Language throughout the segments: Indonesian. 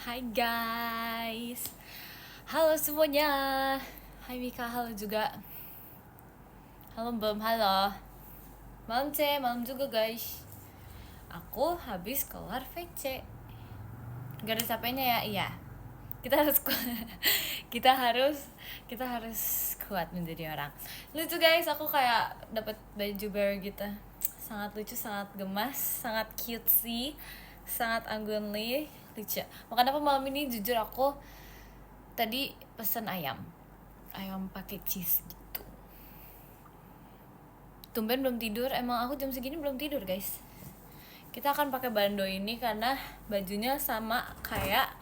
Hai guys. Halo semuanya. Hai Mika, halo juga. Halo Bom, halo. Malam C, malam juga guys. Aku habis kelar VC. Gak ada capeknya ya? Iya. Kita harus kita harus kuat menjadi orang. Lucu guys, aku kayak dapat baju baru gitu. Sangat lucu, sangat gemas, sangat cutesy, sangat anggunly, lucu. Makanya apa malam ini jujur aku tadi pesen ayam pakai cheese gitu. Tumben belum tidur, emang aku jam segini belum tidur guys. Kita akan pakai bando ini karena bajunya sama kayak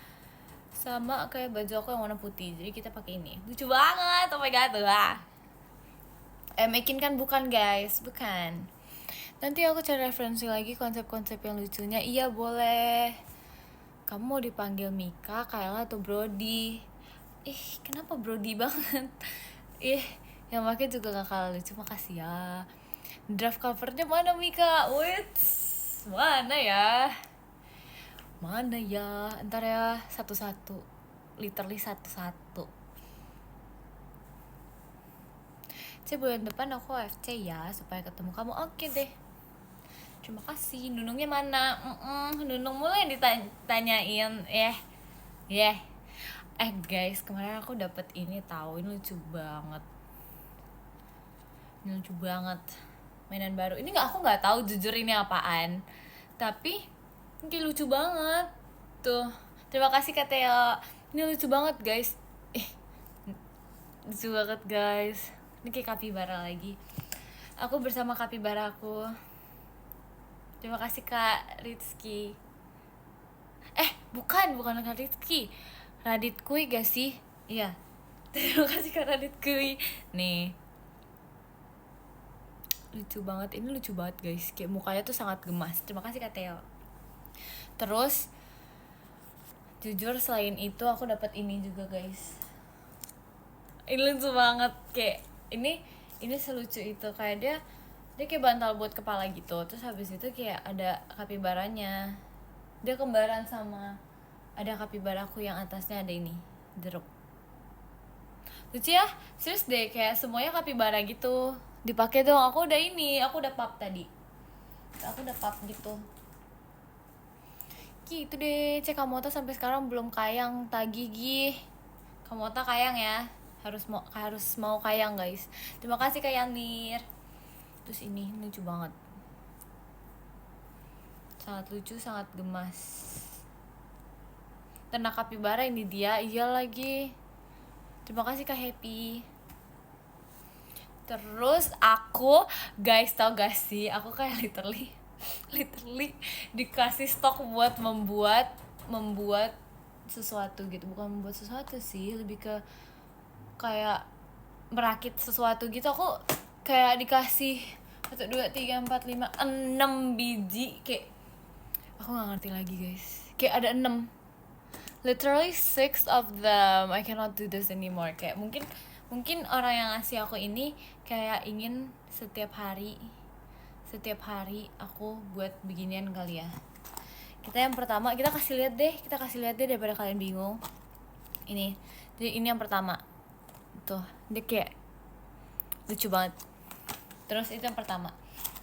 baju aku yang warna putih, jadi kita pakai ini. Lucu banget, oh my god lah. Making kan bukan guys, bukan. Nanti aku cari referensi lagi konsep-konsep yang lucunya. Iya boleh. Kamu mau dipanggil Mika, Kayla atau Brody? Kenapa Brody banget? Yang pakai juga gak kalah lucu, makasih ya. Draft covernya mana Mika? Wait, mana ya? Ntar ya, satu-satu. Literally satu-satu. Bulan depan aku AFC ya, supaya ketemu kamu. Oke deh. Terima kasih. Nunungnya mana? Nunung mulai ditanyain. Guys, kemarin aku dapet ini tahu, ini lucu banget. Mainan baru. Aku nggak tahu jujur ini apaan. Tapi ini lucu banget. Tuh. Terima kasih Kak Theo. Ini lucu banget, guys. Lucu banget, guys. Ini kayak kapibara lagi. Aku bersama kapibara aku. Terima kasih Kak Rizky. Bukan Kak Rizky. Radit Kui gak sih? Iya. Terima kasih Kak Radit Kui. Nih. Lucu banget. Ini lucu banget guys. Kayak mukanya tuh sangat gemas. Terima kasih Kak Theo. Terus jujur selain itu aku dapat ini juga guys. Ini lucu banget, kayak ini selucu itu, kayak dia kayak bantal buat kepala gitu. Terus habis itu kayak ada kapibaranya. Dia kembaran sama ada kapibaraku yang atasnya ada ini jeruk. Lucu ya, serius deh, kayak semuanya kapibara gitu. Dipakai dong. Aku udah pap tadi. Aku udah pap gitu. Gitu deh. Kamota sampai sekarang belum kayang, Tagigi. Kamota kayang ya. Harus mau kayang guys. Terima kasih Kak Yanir. Terus ini lucu banget. Sangat lucu, sangat gemas. Ternak kapibara ini dia. Iya lagi. Terima kasih Kak Happy. Terus aku, guys, tau gak sih, aku kayak literally dikasih stok buat membuat sesuatu gitu. Bukan membuat sesuatu sih, lebih ke kayak merakit sesuatu gitu. Aku kayak dikasih 1, 2, 3, 4, 5, 6 biji. Kayak aku gak ngerti lagi guys. Kayak ada 6. Literally 6 of them. I cannot do this anymore. Kayak mungkin orang yang ngasih aku ini kayak ingin setiap hari aku buat beginian kali ya. Yang pertama kita kasih lihat deh daripada kalian bingung. Jadi ini yang pertama. Tuh, dia kayak lucu banget. Terus itu yang pertama.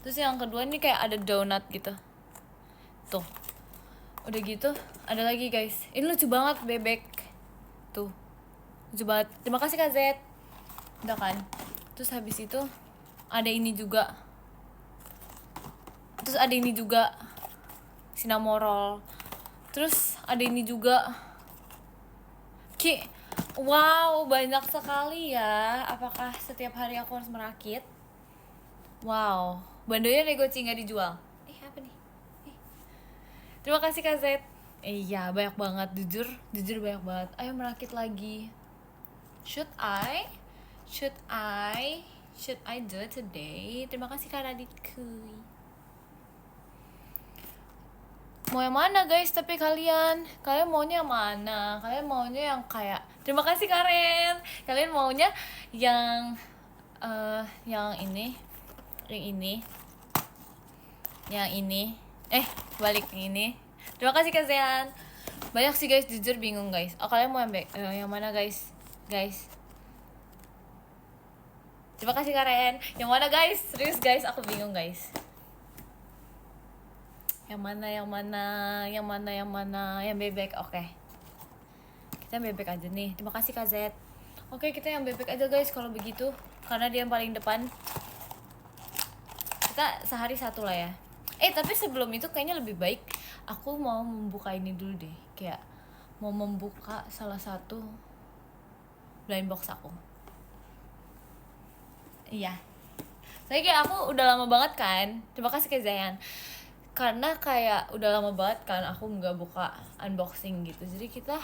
Terus yang kedua ini kayak ada donat gitu. Tuh. Udah gitu, ada lagi guys. Ini lucu banget, bebek. Tuh. Lucu banget. Terima kasih Kak Z. Udah kan. Terus habis itu ada ini juga. Terus ada ini juga. Sinamorol. Terus ada ini juga. Wow, banyak sekali ya. Apakah setiap hari aku harus merakit? Wow, bandonya negoci nggak dijual. Apa nih? Terima kasih Kak Z. Iya, banyak banget, jujur banyak banget. Ayo merakit lagi. Should I do it today? Terima kasih Kak Raditku. Mau yang mana guys? Tapi kalian maunya yang mana? Kalian maunya yang kayak, terima kasih Karen. Kalian maunya yang ini, yang ini. Balik ini. Terima kasih Kak Zean. Banyak sih guys, jujur bingung guys. Oh, kalian mau yang mana guys? Guys, terima kasih Karen. Yang mana guys? Serius guys, aku bingung guys. Yang mana? Yang bebek, oke. Kita yang bebek aja nih. Terima kasih Kak Z. Oke, kita yang bebek aja guys kalau begitu, karena dia yang paling depan. Kita sehari satu lah ya. Tapi sebelum itu kayaknya lebih baik aku mau membuka ini dulu deh. Kayak mau membuka salah satu blind box aku. Iya. Soalnya kayak aku udah lama banget kan. Terima kasih Kak Zayan. Karena kayak udah lama banget kan aku nggak buka unboxing gitu. Jadi kita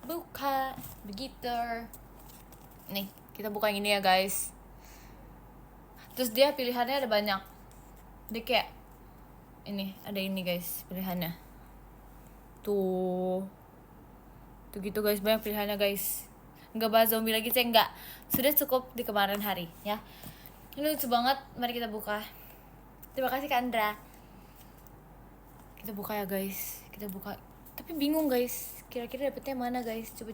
buka begitu. Nih, kita buka yang ini ya guys. Terus dia pilihannya ada banyak. Dia kayak ini, ada ini guys pilihannya. Tuh gitu guys, banyak pilihannya guys. Nggak bahas zombie lagi sih, nggak. Sudah cukup di kemarin hari ya. Ini lucu banget, mari kita buka. Terima kasih Kak Andra. Kita buka ya guys, kita buka. Tapi bingung guys, kira-kira dapetnya mana guys? Coba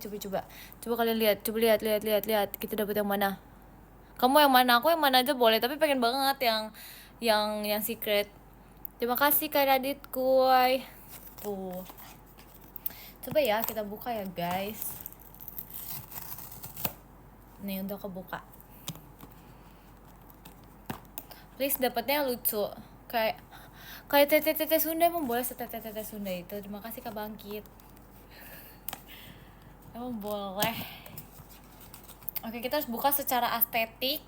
kalian lihat, lihat. Kita dapet yang mana? Kamu yang mana? Aku yang mana aja boleh, tapi pengen banget yang secret. Terima kasih Kak Radit kuy. Tuh. Coba ya kita buka ya guys. Nih untuk kebuka. Please dapatnya lucu. Kayak tete Sunda, emang boleh tete Sunda itu. Terima kasih Kak Bangkit. Emang boleh. Oke, kita harus buka secara estetik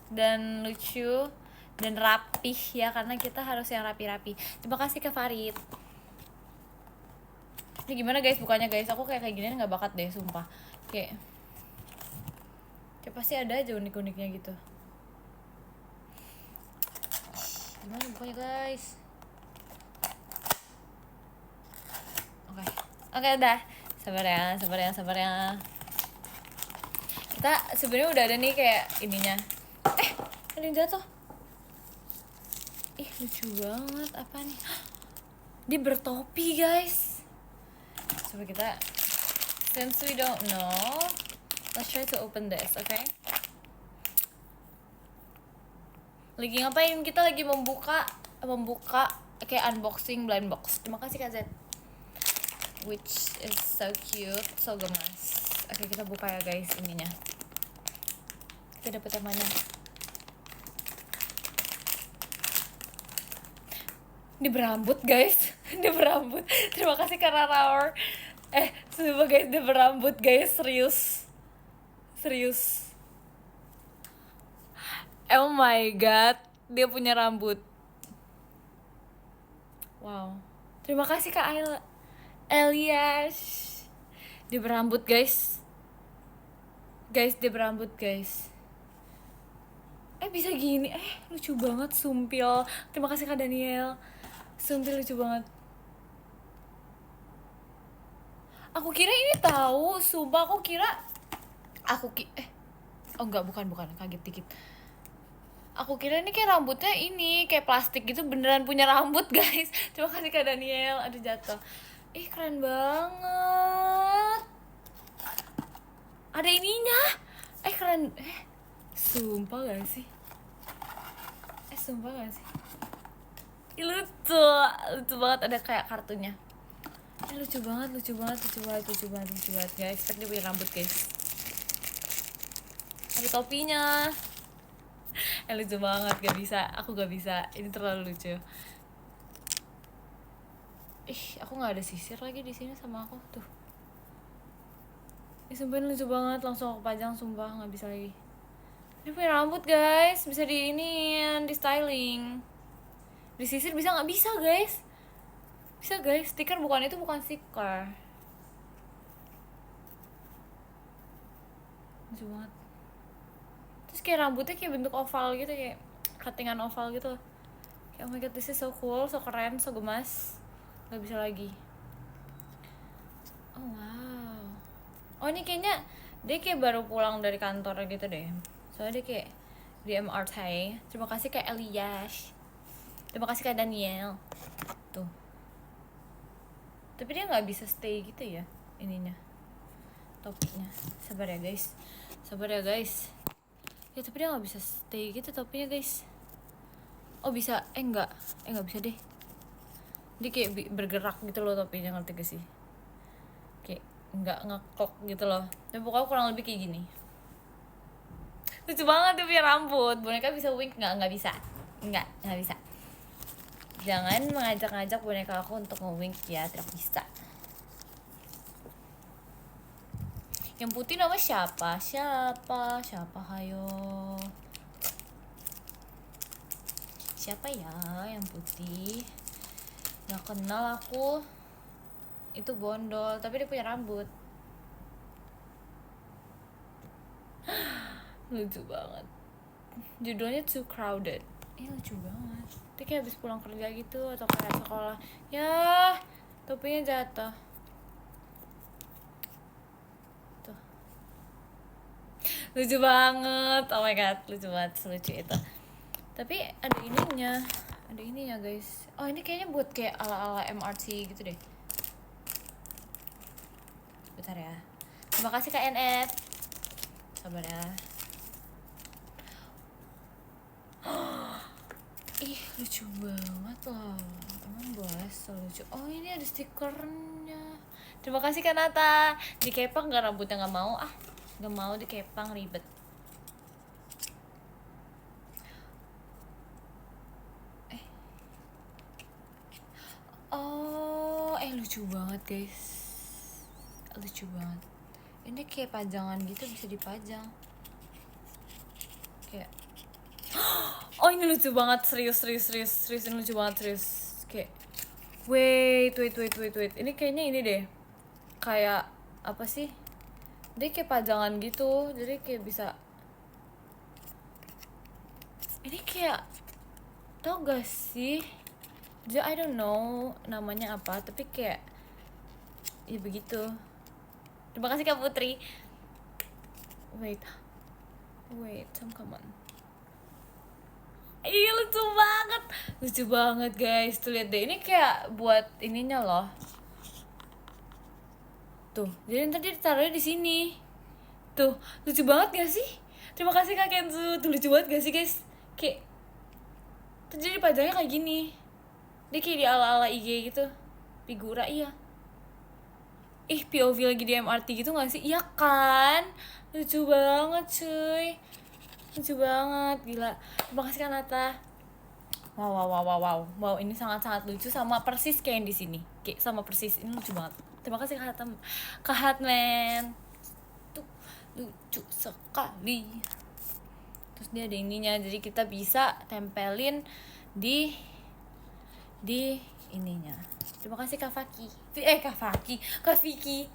dan lucu dan rapih ya, karena kita harus yang rapi-rapi. Terima kasih Kak Farid. Ini gimana guys bukanya guys? Aku kayak gini nggak bakat deh sumpah. Kayak pasti ada aja unik-uniknya gitu. Gimana bukanya guys? Oke udah. Sabar ya. Kita sebenarnya udah ada nih kayak ininya. Ada yang jatuh. Lucu banget, apa nih? Dia bertopi guys. Coba kita, since we don't know, let's try to open this, okay? Lagi ngapain? Kita lagi membuka kayak unboxing blind box. Terima kasih Kak Z. Which is so cute, so gemas. Oke, kita buka ya guys ininya. Kita dapet yang mana? Dia berambut guys. Dia berambut. Terima kasih karena Raur. Sumpah guys, dia berambut guys. Serius. Oh my god, dia punya rambut. Wow. Terima kasih Kak Elias. Dia berambut guys. Dia berambut guys. Bisa gini. Lucu banget, sumpil. Terima kasih Kak Daniel. Sumpil lucu banget. Aku kira ini tahu, sumpah aku kira enggak, bukan, kaget dikit. Aku kira ini kayak rambutnya ini kayak plastik gitu, beneran punya rambut guys. Terima kasih Kak Daniel. Aduh jatuh. Keren banget. Ada ininya. Keren. Sumpah gak sih? Lucu banget, ada kayak kartunya. Lucu banget guys. Expect dia punya rambut guys. Ada topinya. Lucu banget, aku gak bisa. Ini terlalu lucu. Aku nggak ada sisir lagi di sini sama aku tuh. Sumpah ini lucu banget, langsung aku pajang, sumpah nggak bisa lagi. Dia punya rambut guys, bisa di styling. Disisir bisa nggak? Bisa guys. Stiker bukan stiker. Lucu banget. Terus kayak rambutnya kayak bentuk oval gitu, kayak cuttingan oval gitu. Kayak oh my god, this is so cool, so keren, so gemas. Nggak bisa lagi. Oh wow. Oh ini kayaknya dia kayak baru pulang dari kantor gitu deh. Soalnya dia kayak di MRT. Terima kasih Kak Elias. Terima kasih Kak Daniel. Tuh. Tapi dia nggak bisa stay gitu ya ininya, topinya. Sabar ya guys, sabar ya guys. Ya tapi dia nggak bisa stay gitu topinya guys. Oh bisa, enggak bisa deh. Dia kayak bergerak gitu loh topinya, ngerti gak sih? Kayak nggak ngeklok gitu loh. Tapi pokoknya kurang lebih kayak gini. Lucu banget tuh punya rambut. Boneka bisa wink nggak bisa. Nggak bisa. Jangan mengajak-ngajak boneka aku untuk nge-wink ya, tidak bisa. Yang putih nama siapa? Siapa hayo? Siapa ya yang putih? Nggak kenal aku. Itu bondol, tapi dia punya rambut. Lucu banget. Judulnya Too Crowded. Lucu banget. Dia kayak habis pulang kerja gitu atau kayak sekolah. Ya, topinya jatuh. Tuh. Lucu banget. Oh my god, lucu banget, lucu itu. Tapi ada ininya guys. Oh ini kayaknya buat kayak ala-ala MRT gitu deh. Bentar ya. Terima kasih Kak NF. Sabar ya. Ih lucu banget loh. Emang bahasa lucu. Oh ini ada stikernya. Terima kasih Kak Nata. Dikepang gak rambutnya? Gak mau ah. Gak mau dikepang, ribet. Oh, lucu banget guys. Lucu banget. Ini kayak pajangan gitu, bisa dipajang. Kayak oh ini lucu banget, serius ini lucu banget, serius. Kayak wait. Ini kayaknya ini deh. Kayak apa sih? Dia kayak pajangan gitu, jadi kayak bisa. Ini kayak tau gak sih? I don't know namanya apa, tapi kayak ya begitu. Terima kasih Kak Putri. Wait, come on. Iya lucu banget guys. Tuh lihat deh, ini kayak buat ininya loh. Tuh, jadi ntar dia ditaruhnya di sini. Tuh, lucu banget gak sih? Terima kasih Kak Kenzo. Tuh lucu banget gak sih guys? Kayak tuh jadi pajangnya kayak gini. Dia kayak di ala-ala IG gitu. Figura iya. POV lagi di MRT gitu gak sih? Iya kan? Lucu banget cuy. Lucu banget, gila. Terima kasih Kak Nata. Wow, ini sangat-sangat lucu, sama persis kayak yang di sini. Kayak sama persis, ini lucu banget. Terima kasih Kak Hatman. Tuh, lucu sekali. Terus dia ada ininya, jadi kita bisa tempelin di ininya. Terima kasih Kak Vicky.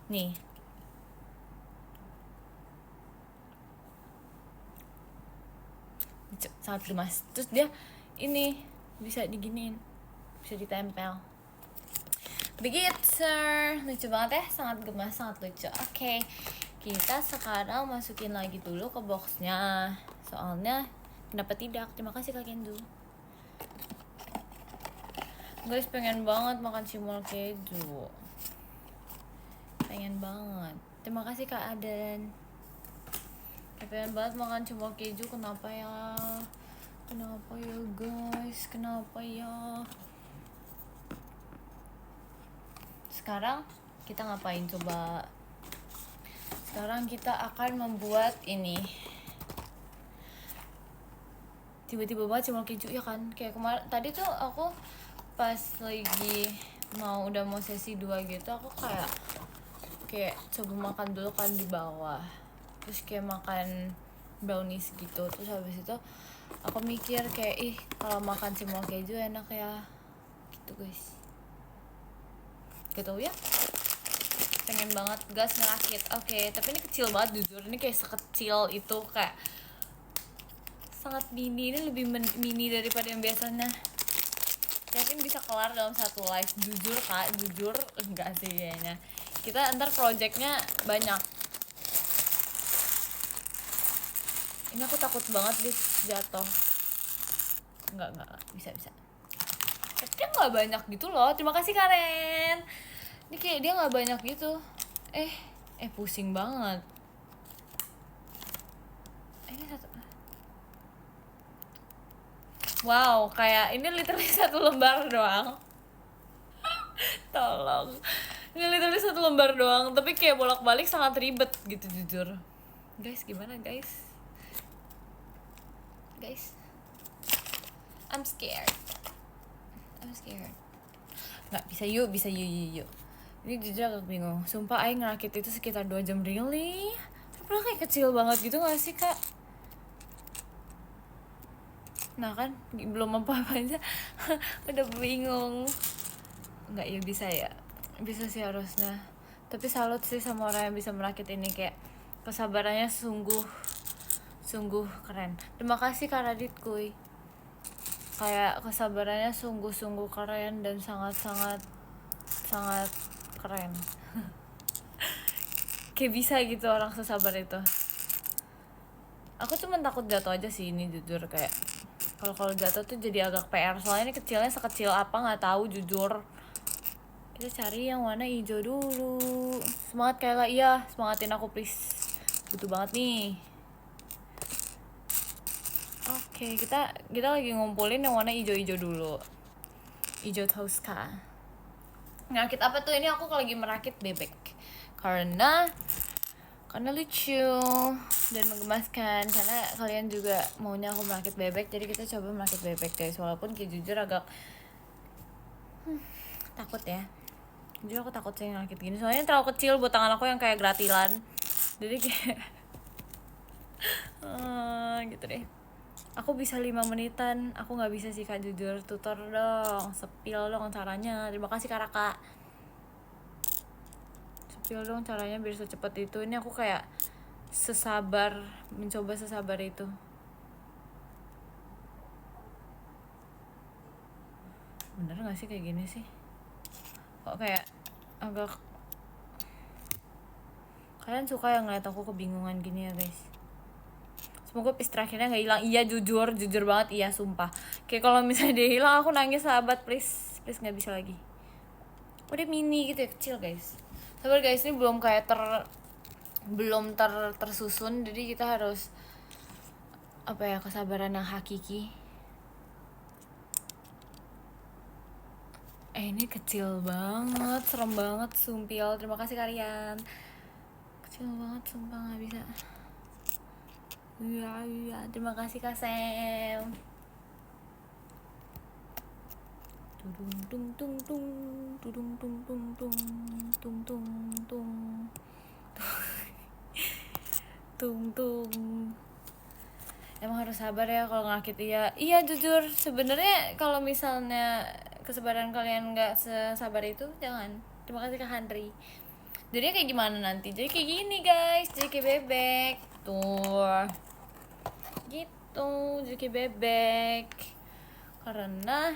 Nih. Sangat gemas. Terus dia ini bisa diginiin, bisa ditempel. Begitu, lucu banget ya, sangat gemas, sangat lucu. Oke, kita sekarang masukin lagi dulu ke boxnya. Soalnya kenapa tidak? Terima kasih Kak Kendu. Guys, pengen banget makan cimol keju. Pengen banget. Terima kasih Kak Aden. Pengen banget makan cimol keju. Kenapa ya guys? Kenapa ya? Sekarang kita ngapain coba? Sekarang kita akan membuat ini. Tiba-tiba banget cimol keju ya kan? Kayak kemarin tadi tuh aku pas lagi udah mau sesi 2 gitu, aku kayak coba makan dulu kan di bawah, terus kayak makan brownies gitu. Terus habis itu aku mikir kayak kalau makan cimol keju enak ya gitu guys. Gitu ya, pengen banget gas ngerakit. Oke, tapi ini kecil banget jujur, ini kayak sekecil itu, kayak sangat mini. Ini lebih mini daripada yang biasanya. Yakin bisa kelar dalam satu live. Jujur Kak, jujur enggak sih kayaknya. Kita ntar projectnya banyak. Ini aku takut banget deh jatuh. Enggak, bisa. Tapi dia nggak banyak gitu loh. Terima kasih Karen. Ini kayak dia nggak banyak gitu. Pusing banget. Ini satu. Wow, kayak ini literally 1 lembar doang. Tolong. Ini literally 1 lembar doang, tapi kayak bolak-balik sangat ribet gitu jujur. Guys, gimana guys? Guys, I'm scared. Nggak bisa yuk. Ini jujur agak bingung. Sumpah Aing ngerakit itu sekitar 2 jam really. Padahal kayak kecil banget gitu gak sih kak? Nah kan belum apa-apa aja udah bingung. Nggak ya bisa sih harusnya. Tapi salut sih sama orang yang bisa merakit ini, kayak kesabarannya sungguh keren. Terima kasih Kak Radit kuy. Kayak kesabarannya sungguh keren dan sangat keren. Kayak bisa gitu orang sesabar itu. Aku cuma takut jatuh aja sih ini jujur, kayak kalau jatuh tuh jadi agak PR, soalnya ini kecilnya sekecil apa nggak tahu jujur. Kita cari yang warna hijau dulu. Semangat Kayla, iya semangatin aku please, butuh banget nih. Oke, kita lagi ngumpulin yang warna hijau dulu. Hijau Tosca. Ngerakit apa tuh? Ini aku lagi merakit bebek karena lucu dan menggemaskan, karena kalian juga maunya aku merakit bebek, jadi kita coba merakit bebek guys. Walaupun kayak jujur agak takut ya, jujur aku takut sih ngerakit gini, soalnya terlalu kecil buat tangan aku yang kayak gratilan, jadi kayak gitu deh. Aku bisa 5 menitan, aku nggak bisa sih kak jujur. Tutor dong, sepil dong caranya. Terima kasih kak Raka. Sepil dong caranya biar secepat itu. Ini aku kayak mencoba sesabar itu. Bener gak sih kayak gini sih? Kok kayak agak, kalian suka yang ngeliat aku kebingungan gini ya guys? Semoga piece terakhirnya gak hilang. Iya jujur banget, iya sumpah. Kayak kalau misalnya dia hilang aku nangis sahabat, please gak bisa lagi. Udah mini gitu ya, kecil guys. Sabar guys, ini belum kayak tersusun, jadi kita harus kesabaran yang hakiki. Ini kecil banget, serem banget sumpil. Terima kasih kalian. Kecil banget sumpah, nggak bisa. Iya, terima kasih Kak Sam. Emang harus sabar ya kalau ngakit. Iya jujur, sebenarnya kalau misalnya kesabaran kalian nggak sesabar itu, jangan. Terima kasih Kak Handri. Jadi kayak gimana nanti? Jadi kayak gini guys, jadi kayak bebek tuh gitu, jadi kayak bebek. Karena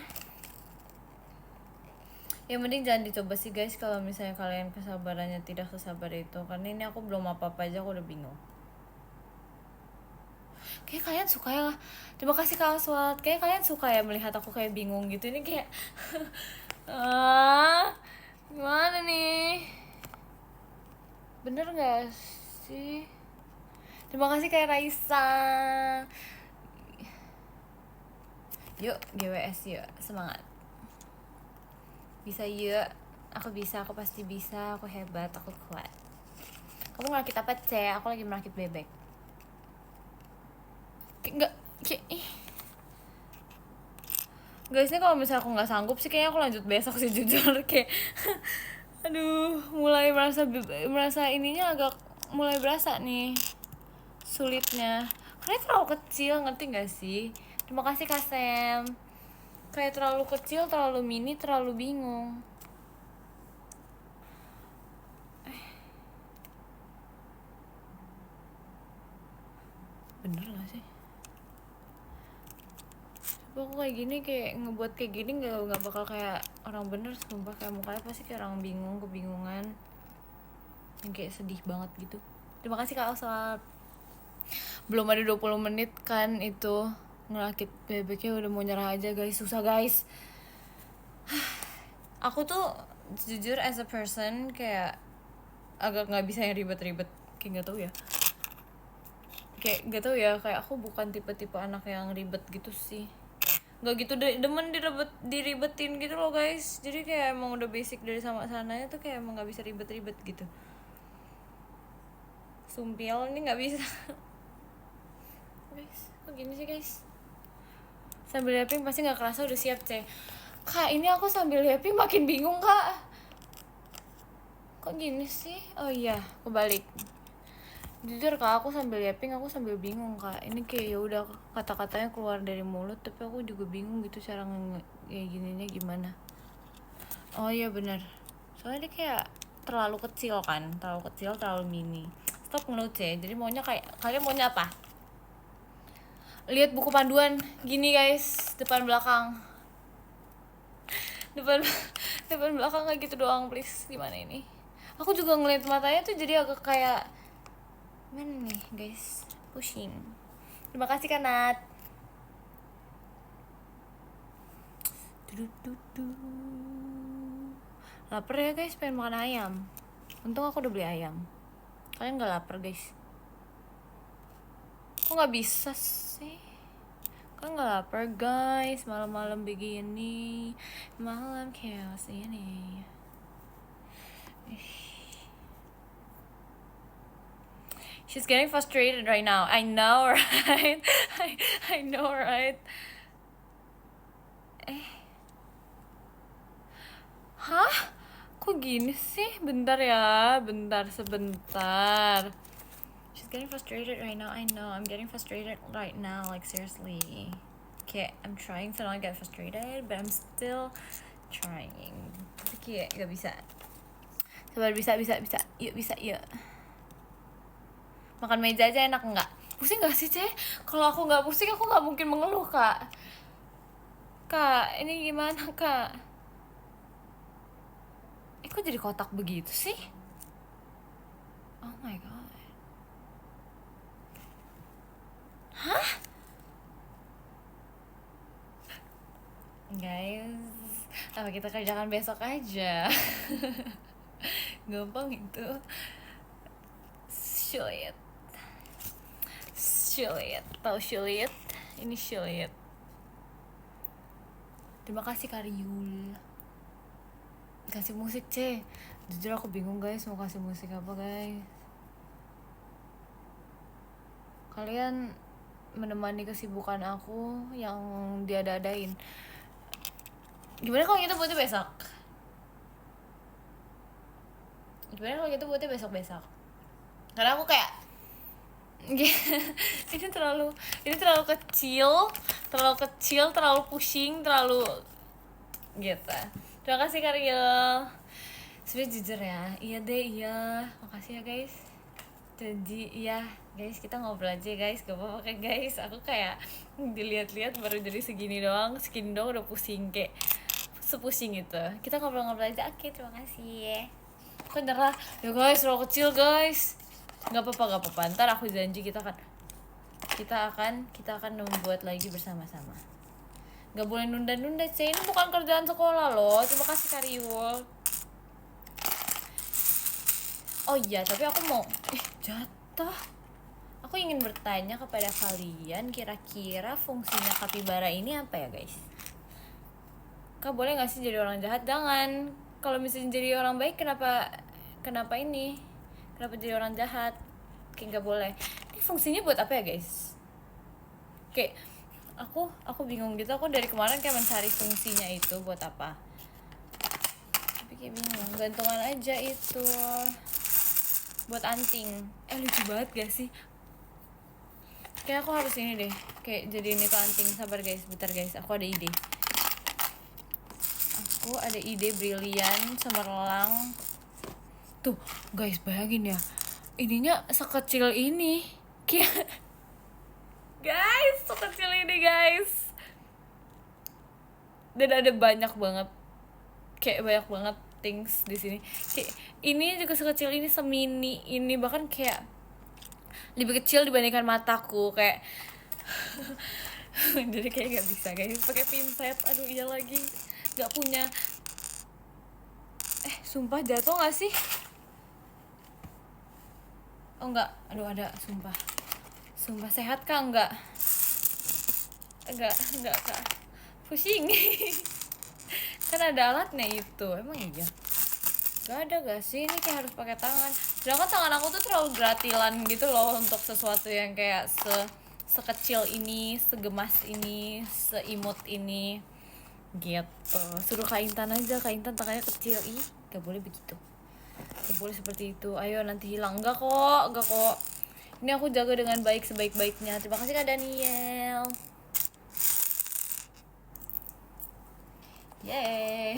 yang mending jangan dicoba sih guys kalau misalnya kalian kesabarannya tidak sesabar itu, karena ini aku belum apa-apa aja aku udah bingung. Kayak kalian suka ya, terima kasih Kak Aswat, kayak kalian suka ya melihat aku kayak bingung gitu. Ini kayak gimana nih, bener gak sih? Terima kasih kayak Raisa. Yuk GWS yuk, semangat. Bisa yuk, aku bisa, aku pasti bisa, aku hebat, aku kuat. Kamu ngerakit apa C? Aku lagi merakit bebek. Enggak, guys, ini kalau misalnya aku nggak sanggup sih kayaknya aku lanjut besok sih jujur. Kayak aduh, mulai merasa ininya agak mulai berasa nih sulitnya, karena terlalu kecil, ngerti gak sih? Terima kasih Kak Sam. Kayak terlalu kecil, terlalu mini, terlalu bingung. Bener gak sih? Aku kayak gini, kayak ngebuat kayak gini nggak bakal kayak orang bener sumpah. Kayak mukanya pasti kayak orang bingung, kebingungan, yang kayak sedih banget gitu. Terima kasih Kak Oswald. Belum ada 20 menit kan itu ngerakit bebeknya udah mau nyerah aja guys. Susah guys, Aku tuh jujur as a person kayak agak nggak bisa yang ribet-ribet, kayak nggak tahu ya, kayak nggak tahu ya, kayak aku bukan tipe-tipe anak yang ribet gitu sih, nggak gitu demen diribetin gitu loh guys. Jadi kayak emang udah basic dari sama sananya tuh kayak emang nggak bisa ribet-ribet gitu. Sumpil ini nggak bisa. Guys, kok gini sih guys? Sambil yapping pasti nggak kerasa udah siap cek. Kak, ini aku sambil yapping makin bingung kak. Kok gini sih? Oh iya, kebalik. Jujur kak, aku sambil yapping aku sambil bingung kak. Ini kayak ya udah kata-katanya keluar dari mulut tapi aku juga bingung gitu cara kayak gininya gimana. Oh iya benar. Soalnya dia kayak terlalu kecil kan, terlalu kecil, terlalu mini. Stop ngelucu ya. Jadi maunya kayak kalian maunya apa? Lihat buku panduan gini guys, depan belakang. depan depan belakang kayak gitu doang please. Gimana ini? Aku juga ngeliat matanya tuh jadi agak kayak mana nih guys, pushing. Terima kasih kan Nat. Lapar ya guys, pengen makan ayam. Untung aku udah beli ayam. Kalian gak lapar guys? Kok gak bisa sih? Kan gak lapar guys, malam-malam begini, malam chaos ini. She's getting frustrated right now. I know, right? I know, right? Hah? Kok gini sih? Bentar ya, bentar sebentar. She's getting frustrated right now. I know, I'm getting frustrated right now. Like seriously. Kayak I'm trying to not get frustrated, but I'm still trying. Tapi kayak gak bisa. Sabar, bisa. Yuk, bisa, yuk. Makan meja aja enak nggak? Pusing gak sih, Ceh? Kalau aku nggak pusing, aku nggak mungkin mengeluh, Kak. Kak, ini gimana, Kak? Kok jadi kotak begitu sih? Oh my god. Hah? Guys, apa kita kerjakan besok aja? Gampang itu. Sulit. Tahu sulit? Ini sulit. Terima kasih Karyul. Kasih musik C. Jujur aku bingung guys mau kasih musik apa guys. Kalian menemani kesibukan aku yang diada-adain. Gimana kalau kita buatnya besok? Karena aku kayak ini terlalu kecil, terlalu pusing, terlalu gitu. Terima kasih Karyo. Sebenernya jujur ya, iya, makasih ya guys. Jadi iya guys, kita ngobrol aja guys, gak apa-apa kan guys. Aku kayak dilihat-lihat baru jadi segini doang udah pusing kayak sepusing itu. Kita ngobrol-ngobrol aja, oke terima kasih. Aku nyerah, ya guys terlalu kecil guys. Gak apa-apa, ntar aku janji kita akan membuat lagi bersama-sama. Gak boleh nunda-nunda Cek, ini bukan kerjaan sekolah loh. Terima kasih Karyul. Oh iya, tapi aku mau jatuh. Aku ingin bertanya kepada kalian, kira-kira fungsinya kapibara ini apa ya guys? Kak boleh gak sih jadi orang jahat? Jangan. Kalau misalnya jadi orang baik, kenapa ini? Kenapa jadi orang jahat? Kayak gak boleh. Ini fungsinya buat apa ya guys? Kayak aku bingung gitu. Aku dari kemarin kayak mencari fungsinya itu buat apa, tapi kayak bingung. Gantungan aja itu buat anting. Lucu banget gak sih? Kayak aku harus ini deh, kayak jadiin itu anting. Sabar guys, bentar guys, aku ada ide brilian cemerlang. Tuh guys, bayangin ya, ininya sekecil ini. Kayak guys, sekecil ini guys. Dan ada banyak banget things di sini. Kayak ini juga sekecil ini, semini ini, bahkan kayak lebih kecil dibandingkan mataku kayak. Jadi kayak gak bisa guys pakai pinset. Aduh iya lagi. Gak punya. Sumpah jatuh gak sih? Oh enggak, aduh ada, sumpah sehat kah? Enggak kak, pusing. Kan ada alatnya itu, emang iya? Gak ada gak sih? Ini kayak harus pakai tangan. Sedangkan tangan aku tuh terlalu gratilan gitu loh untuk sesuatu yang kayak sekecil ini, segemas ini, seimut ini gitu. Suruh Kak Intan aja, Kak Intan tangannya kecil. Ih, gak boleh begitu, gak boleh seperti itu. Ayo nanti hilang. Enggak kok, ini aku jaga dengan baik, sebaik-baiknya. Terima kasih Kak Daniel. Yeay.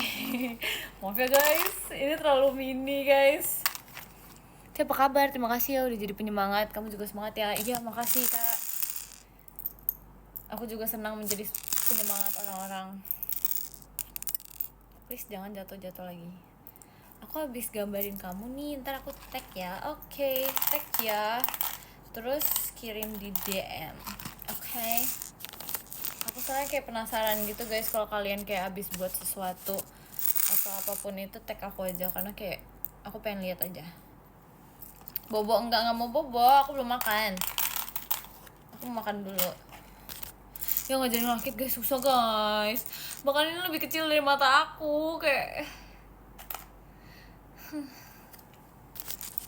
Maaf ya guys, ini terlalu mini guys. Apa kabar? Terima kasih ya udah jadi penyemangat. Kamu juga semangat ya. Iya, makasih Kak. Aku juga senang menjadi penyemangat orang-orang. Please jangan jatuh-jatuh lagi. Aku habis gambarin kamu nih, ntar aku tag ya. Oke, tag ya. Terus kirim di DM. Oke. Aku soalnya kayak penasaran gitu guys, kalau kalian kayak habis buat sesuatu atau apapun itu, tag aku aja, karena kayak aku pengen lihat aja. Bobo enggak mau bobo, aku belum makan. Aku mau makan dulu. Ya nggak jadi ngakit guys, susah guys. Bahkan ini lebih kecil dari mata aku, kayak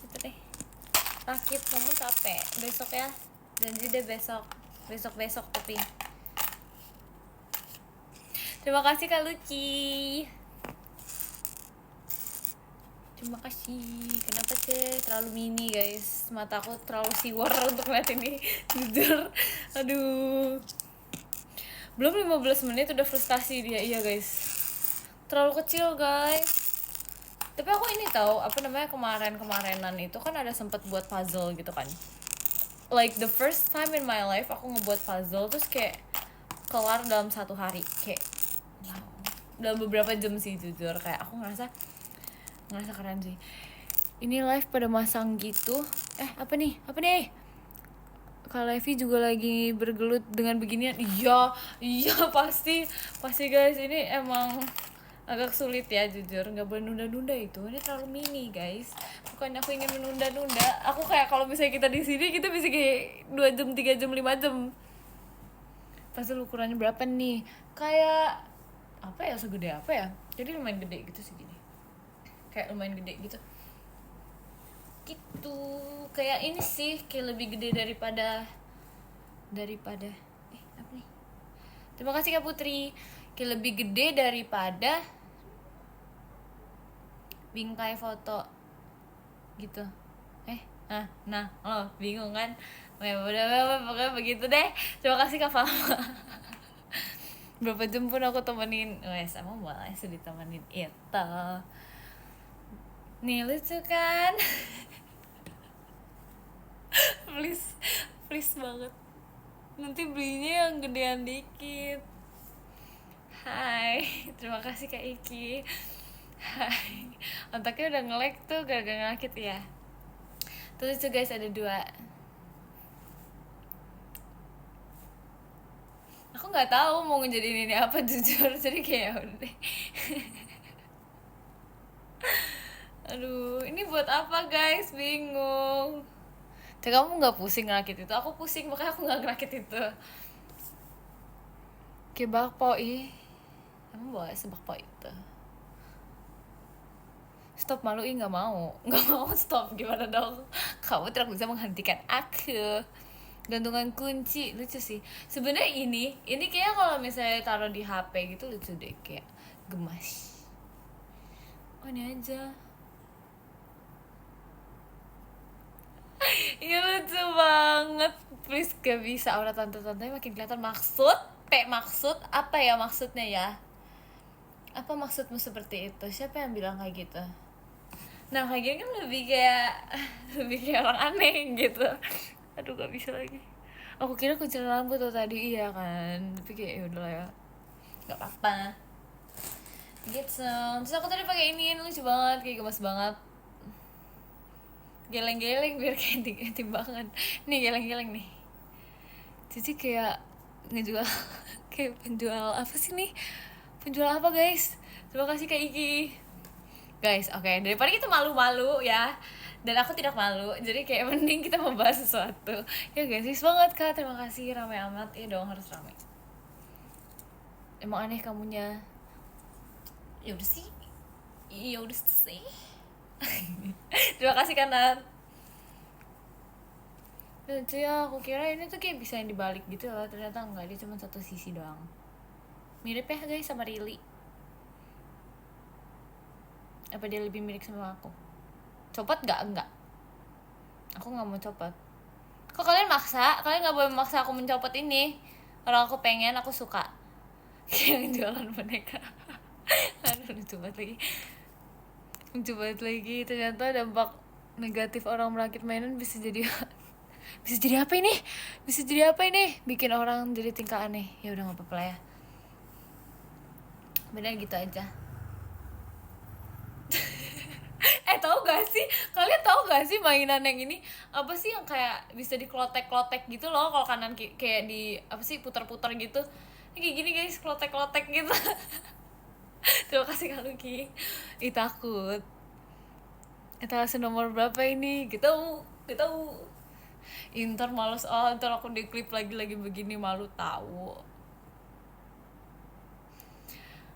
gitu deh. Rakit, kamu capek. Besok ya, janji deh besok tapi. Terima kasih Kak Luci. Terima kasih. Kenapa sih terlalu mini guys? Mata aku terlalu siwar untuk ngeliat ini. Jujur. Aduh. Belum 15 menit udah frustasi dia. Iya guys, terlalu kecil guys. Tapi aku ini tahu apa namanya, kemarin-kemarinan itu kan ada sempet buat puzzle gitu kan. Like the first time in my life aku ngebuat puzzle terus kayak kelar dalam 1 hari. Kayak wow. Dalam beberapa jam sih jujur, kayak aku ngerasa keren sih. Ini live pada masang gitu. Apa nih? Kak Levi juga lagi bergelut dengan beginian. Iya pasti guys, ini emang agak sulit ya jujur, nggak boleh nunda-nunda itu. Ini terlalu mini guys. Bukannya aku ingin menunda-nunda, aku kayak kalau misalnya kita di sini kita bisa kayak 2 jam, 3 jam, 5 jam. Pasti ukurannya berapa nih? Kayak apa ya, segede apa ya? Jadi lumayan gede gitu segini. Kayak lumayan gede gitu. Gitu, kayak ini sih, kayak lebih gede daripada apa nih? Terima kasih Kak Putri. Kayak lebih gede daripada bingkai foto gitu. Bingung kan? Pokoknya begitu deh. Terima kasih Kak Fama. Berapa jam pun aku temenin. Sama boleh sih ditemenin itu. Nih lucu kan? please banget, nanti belinya yang gedean dikit. Hai, terima kasih Kak Iki. Hai, otaknya udah nge-lag tuh gara-gara ngakit ya. Tuh lucu guys, ada 2. Aku nggak tahu mau ngejadiin ini apa jujur, jadi kayak udah deh. Aduh, ini buat apa guys? Bingung. Tapi kamu nggak pusing ngerakit itu? Aku pusing, makanya aku nggak ngerakit itu. Kayak bakpo, kamu bawa sebakpo itu. Stop malu, nggak mau stop. Gimana dong? Kamu tidak bisa menghentikan aku. Gantungan kunci, lucu sih. Sebenarnya ini kayaknya kalau misalnya taruh di HP gitu lucu deh, kayak gemas. Oh ini aja. Iya lucu banget. Please gak bisa, aura tante-tantenya makin kelihatan. Maksud apa ya maksudnya ya? Apa maksudmu seperti itu? Siapa yang bilang kayak gitu? Nah kayak gini kan lebih kayak orang aneh gitu. Aduh gak bisa lagi. Aku kira kunciran rambut tuh tadi, iya kan. Tapi kayak yaudah lah ya, gak apa-apa gitu. Terus aku tadi pakai ini lucu banget, kayak gemas banget. Geleng-geleng biar kayak timbangan. Nih geleng-geleng nih. Cici kayak ngejual kayak penjual apa sih nih? Penjual apa guys? Terima kasih Kak Iki. Guys, oke, daripada kita malu-malu ya, dan aku tidak malu, jadi kayak mending kita membahas sesuatu. Ya guys, semangat Kak, terima kasih, ramai amat. Ya dong, harus ramai. Emang aneh kamunya. Ya udah sih. Ya udah sih. Terima kasih Kak Nat. Lucu ya, aku kira ini tuh kayak bisa yang dibalik gitu loh, ternyata enggak, dia cuma satu sisi doang. Mirip ya guys sama Rili. Apa dia lebih mirip sama aku? Copot gak? Enggak. Aku gak mau copot. Kok kalian maksa? Kalian gak boleh memaksa aku mencopot ini. Orang aku pengen, aku suka. Kayak jualan boneka. Aduh, lucu banget lagi. Lucu banget lagi. Ternyata dampak negatif orang merakit mainan bisa jadi bisa jadi apa ini? Bisa jadi apa ini? Bikin orang jadi tingkah aneh. Ya udah gak apa-apa lah ya. Bener gitu aja. Tahu gak sih? Kalian tahu gak sih mainan yang ini? Apa sih yang kayak bisa diklotek-klotek gitu loh, kalau kanan kayak di apa sih putar-putar gitu. Kayak gini guys, klotek-klotek gitu. Terima kasih Kak Luki. Ih takut. Etalase nomor berapa ini? Gitu. Ntar males ntar aku di klip lagi begini, malu tahu.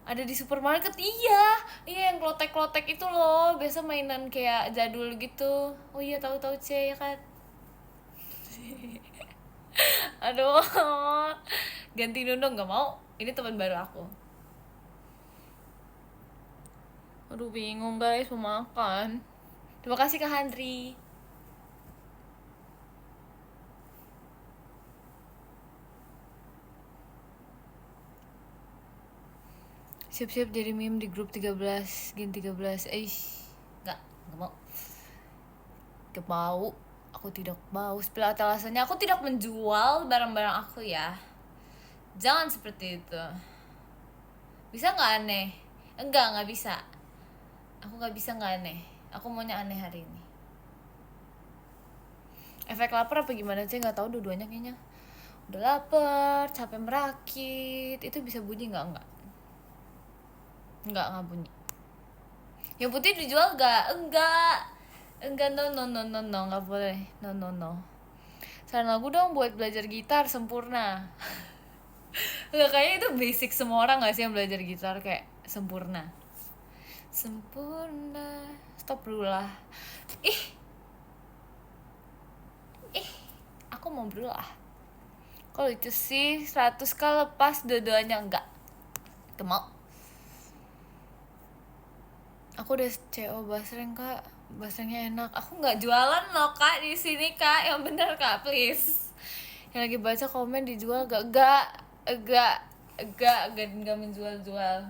Ada di supermarket, iya yang klotek-klotek itu loh, biasa mainan kayak jadul gitu. Oh iya, tahu C ya kan. Aduh, ganti Nunung nggak mau, ini teman baru aku. Aduh bingung guys, mau makan. Terima kasih Kak Handri. Siap-siap jadi meme di grup 13 Gen 13. Nggak mau. Gak mau. Aku tidak mau. Spill alasannya, aku tidak menjual barang-barang aku ya. Jangan seperti itu. Bisa nggak aneh? Nggak bisa. Aku nggak bisa nggak aneh. Aku maunya aneh hari ini. Efek lapar apa gimana sih? Nggak tahu, dua-duanya kayaknya. Udah lapar, capek merakit. Itu bisa bunyi nggak? Enggak bunyi. Yang putih dijual gak? Enggak, no, nggak boleh. No. Saran lagu dong buat belajar gitar sempurna. Enggak, kayaknya itu basic semua orang gak sih yang belajar gitar, kayak sempurna. Stop berulah. Aku mau berulah. Kalau itu sih 100k lepas dua-duanya enggak. Mau. Aku udah CO basreng Kak, basrengnya enak. Aku nggak jualan loh Kak di sini Kak, yang bener Kak please. Yang lagi baca komen dijual enggak menjual.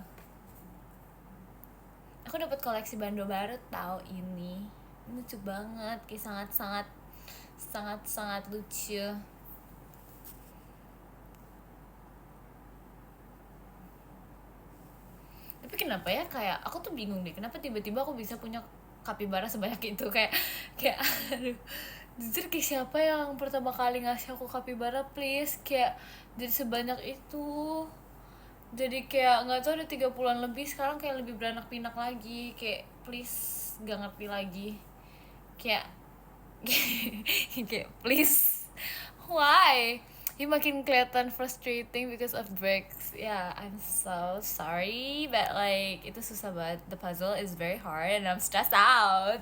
Aku dapat koleksi bando baru tahu ini lucu banget, kayak sangat lucu. Tapi kenapa ya, kayak aku tuh bingung deh, kenapa tiba-tiba aku bisa punya kapibara sebanyak itu, kayak aduh, jujur kayak siapa yang pertama kali ngasih aku kapibara please, kayak jadi sebanyak itu. Jadi kayak nggak tahu, ada 30-an lebih, sekarang kayak lebih beranak pinak lagi, kayak please, gak ngerti lagi, kayak kayak please, why? Ini makin kelihatan frustrating because of breaks. Yeah, I'm so sorry, but like itu susah banget. The puzzle is very hard and I'm stressed out.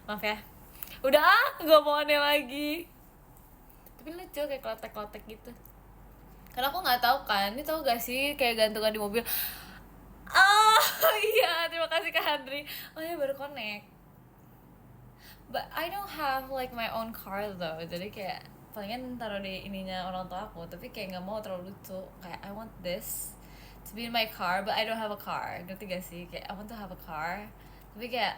Maaf ya. Udah, gak mau aneh lagi. Tapi lucu kayak klotek-klotek gitu. Karena aku nggak tahu kan, ini tau gak sih kayak gantungan di mobil. Iya, terima kasih Kak Handri. Oh iya, baru connect. But I don't have like my own car though, jadi kayak palingan taruh di ininya orang tua aku, tapi kayak nggak mau terlalu lucu, kayak I want this to be in my car but I don't have a car, ngerti gak sih? Kayak I want to have a car tapi kayak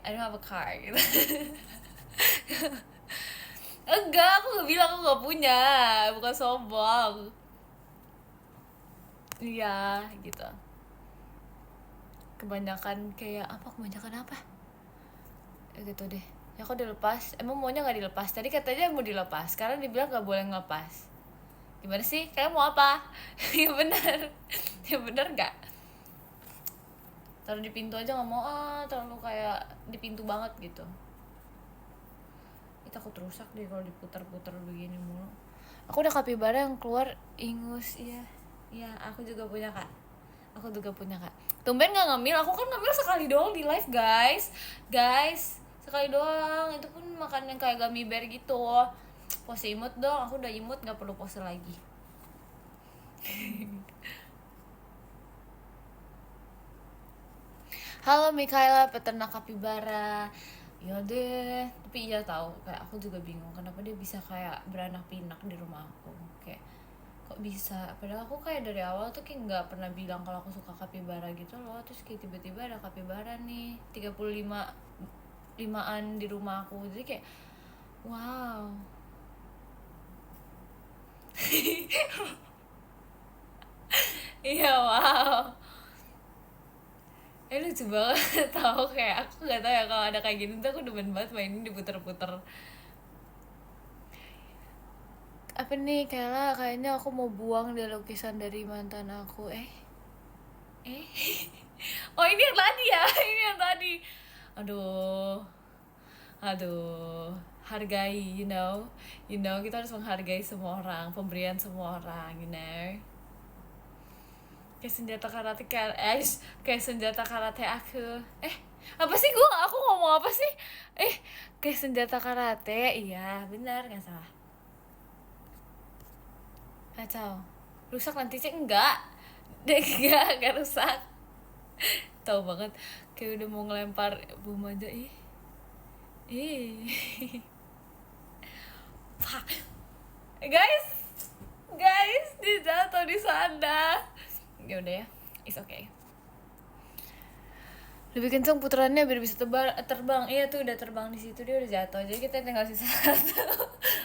I don't have a car gitu. Enggak, aku gak bilang aku gak punya, bukan sombong. Iya gitu, kebanyakan apa gitu deh ya. Aku dilepas, emang maunya nggak dilepas, tadi katanya mau dilepas, sekarang dibilang nggak boleh ngelepas. Gimana sih? Kalian mau apa? Ya benar. Ya benar nggak? Taruh di pintu aja nggak mau, terlalu kayak di pintu banget gitu. Itu takut rusak deh kalau diputar-putar begini mulu. Aku udah kapibara yang keluar ingus. Iya aku juga punya kak. Tumben nggak ngemil, aku kan ngemil sekali doang di live guys, sekali doang, itu pun makan yang kayak gummy bear gitu. Pose imut dong, aku udah imut nggak perlu pose lagi. Halo Mikaela, peternak kapibara. Ya deh, tapi iya tahu, kayak aku juga bingung kenapa dia bisa kayak beranak pinak di rumah aku. Kayak kok bisa? Padahal aku kayak dari awal tuh kayak nggak pernah bilang kalau aku suka kapibara gitu loh. Terus kayak tiba-tiba ada kapibara nih, 35an di rumah aku. Jadi kayak wow. Iya wow. Lucu banget tau, kayak aku nggak tahu ya kalau ada kayak gini tuh aku demen banget mainin diputer-puter. Apa nih kayaknya aku mau buang deh lukisan dari mantan aku. Oh ini yang tadi ya. Ini yang tadi. Aduh, hargai, kita harus menghargai semua orang, pemberian semua orang, kayak senjata karate kayak senjata karate aku. Apa sih aku ngomong apa sih? Kayak senjata karate, iya benar nggak salah. Kacau, rusak nanti sih enggak rusak. Tahu banget, kayak udah mau ngelempar bom aja. Fuck. Guys, dia jatuh di sana. Ya udah ya, it's okay. Lebih kencang putarannya biar bisa terbang. Iya tuh udah terbang di situ, dia udah jatuh. Jadi kita tinggal sisa satu.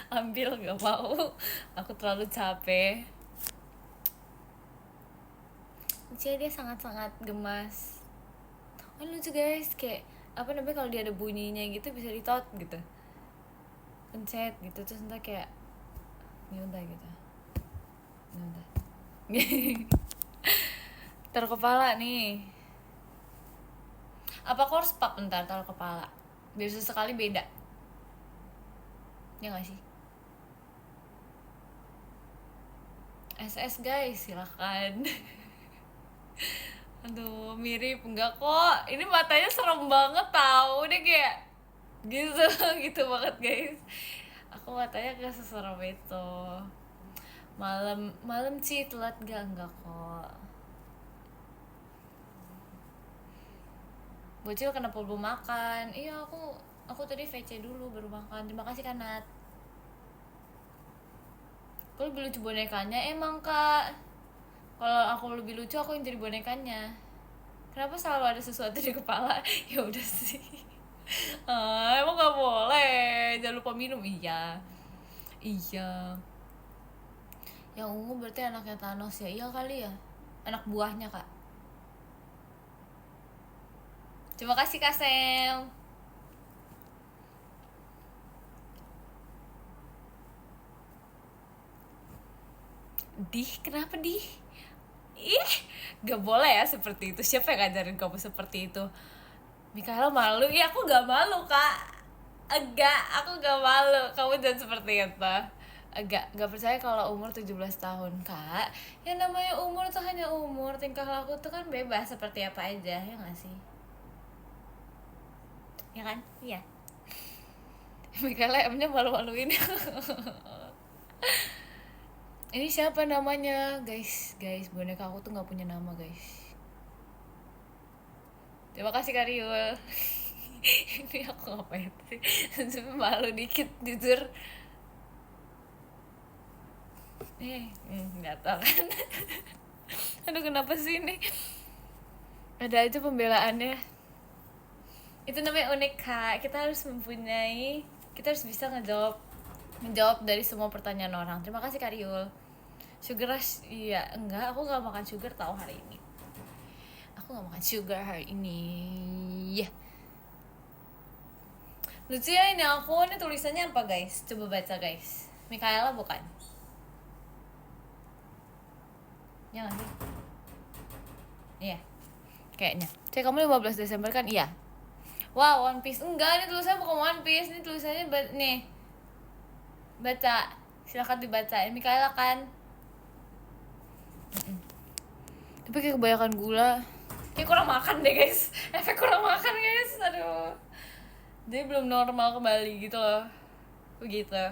Ambil, nggak mau. Aku terlalu capek. Jadi dia sangat-sangat gemas. Lucu guys, kayak apa namanya kalau dia ada bunyinya gitu bisa ditot gitu, pencet gitu, terus entah kayak nyuntai gitu, nyuntai. Taruh kepala nih. Apa aku harus pap bentar taruh kepala? Biar sesekali beda. Ya gak sih? SS guys, silakan. Aduh, mirip enggak kok. Ini matanya serem banget tau. Dia kayak gitu gitu banget guys. Aku matanya gak seserem itu. Malam sih telat enggak kok. Bocil kenapa belum makan? Iya aku tadi VC dulu baru makan. Terima kasih Kanat. Kok lebih lucu bonekanya emang kak? Kalau aku lebih lucu aku yang jadi bonekanya. Kenapa selalu ada sesuatu di kepala? Ya udah sih. Emang nggak boleh. Jangan lupa minum. Iya. Yang ungu berarti anaknya Thanos ya? Iya kali ya. Anak buahnya kak. Terima kasih Kak Sam. Kenapa gak boleh ya seperti itu. Siapa yang ngajarin kamu seperti itu? Mikaela malu? Aku gak malu kak. Aku gak malu. Kamu jangan seperti itu. Gak percaya kalau umur 17 tahun kak. Yang namanya umur tuh hanya umur. Tingkah laku tuh kan bebas seperti apa aja. Ya gak sih? Ya kan? Iya. Mikaela emangnya malu-maluin. Ini siapa namanya? Guys, boneka aku tuh gak punya nama guys. Terima kasih Kariul. Ini aku ngapain sih? Sampai malu dikit jujur. Gak tau kan. Aduh kenapa sih ini? Ada aja pembelaannya. Itu namanya unik kak. Kita harus bisa ngejawab dari semua pertanyaan orang. Terima kasih Kariul. Sugar rush, iya enggak, aku gak makan sugar tahu hari ini. Ya. Lucu ya ini tulisannya apa guys? Coba baca guys. Mikaela bukan? Ya nggak sih? Iya, kayaknya. Cek, kamu 15 Desember kan? Iya. Wah, One Piece. Enggak, ini tulisannya bukan One Piece. Ini tulisannya nih. Baca. Silakan dibaca. Ini Mikaela kan? Tapi kayak kebanyakan gula. Kayak kurang makan deh guys. Efek kurang makan guys. Aduh. Dia belum normal kembali gitu loh. Begitu.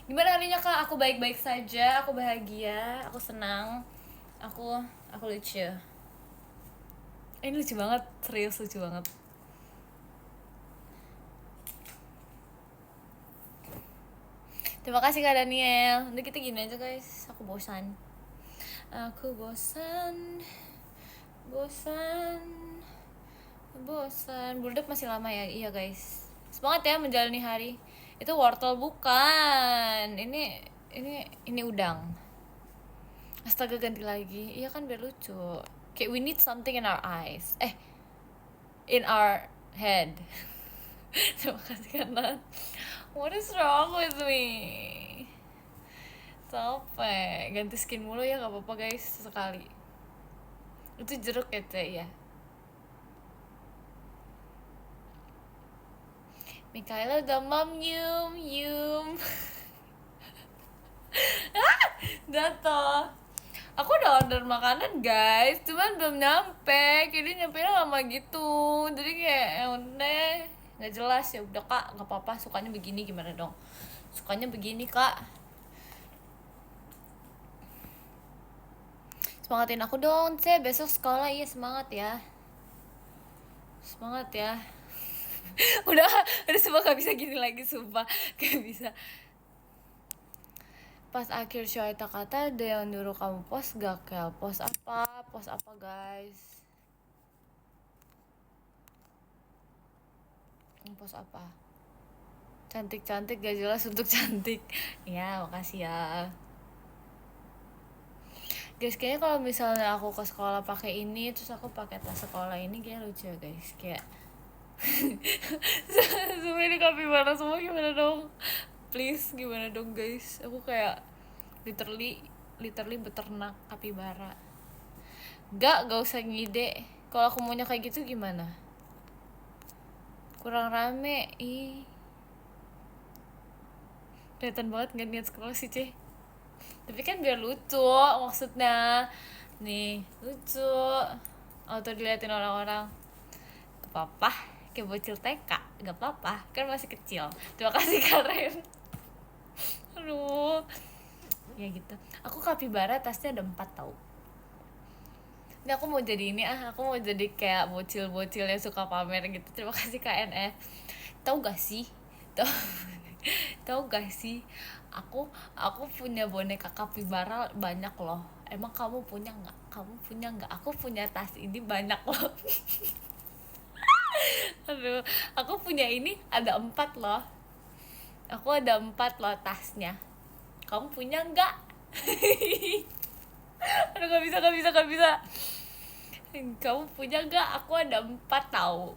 Gimana harinya kak? Aku baik-baik saja. Aku bahagia. Aku senang. Aku lucu. Ini lucu banget. Serius lucu banget. Terima kasih Kak Daniel. Udah kita gini aja guys. Aku bosan. Buldep masih lama ya. Iya guys. Semangat ya menjalani hari. Itu wortel bukan. Ini udang. Astaga, ganti lagi. Iya kan biar lucu. Kayak we need something in our eyes. In our head. Terima kasih karena what is wrong with me? Capek. Ganti skin mulu ya, gak apa-apa guys, sekali. Itu jeruk ya cek ya. Mikaela udah mam yum. Jatuh. Aku udah order makanan guys, cuman belum nyampe. Kayaknya nyampe lama gitu. Jadi kayak udah nggak jelas. Ya udah kak, nggak apa-apa. Sukanya begini gimana dong? Sukanya begini kak. Semangatin aku dong, C. Besok sekolah. Iya semangat ya. Semangat ya. udah semua gak bisa gini lagi, sumpah gak bisa. Pas akhir show Aita kata ada yang nyuruh kamu post gak kayak post apa guys? Post apa? Cantik gak jelas untuk cantik. Ya makasih ya guys. Kayaknya kalau misalnya aku ke sekolah pakai ini terus aku pakai tas sekolah ini kayak lucu ya guys. Kayak semua ini kapibara semua, gimana dong? Please gimana dong guys? Aku kayak literally beternak kapibara. Gak usah ngide. Kalau aku maunya kayak gitu gimana? Kurang rame. Ih, kelihatan banget gak niat sekolah sih Ceh. Tapi kan biar lucu maksudnya. Nih lucu. Auto diliatin orang-orang. Gak apa-apa, kayak bocil TK. Gak apa-apa, kan masih kecil. Terima kasih Karen. Aduh. Ya gitu. Aku kapibara tasnya ada 4 tau. Ini aku mau jadi ini aku mau jadi kayak bocil-bocil yang suka pamer gitu. Terima kasih KNF. Tahu gak sih? Tahu gak sih? Aku punya boneka kapibara banyak loh. Emang kamu punya nggak? Aku punya tas ini banyak loh. Aduh, aku punya ini ada 4 loh. Aku ada 4 loh tasnya. Kamu punya nggak? Aduh, gak bisa. Kamu punya nggak? Aku ada 4 tahu.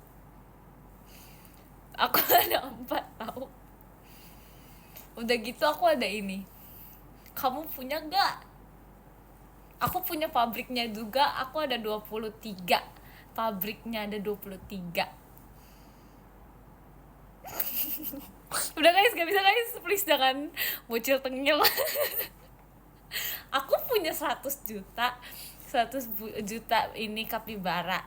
Aku ada 4 tahu. Udah gitu aku ada ini. Kamu punya nggak? Aku punya pabriknya juga. Aku ada 23. Pabriknya ada 23. Udah guys, gak bisa guys. Please jangan bocil tengil. Aku punya 100 juta ini kapibara.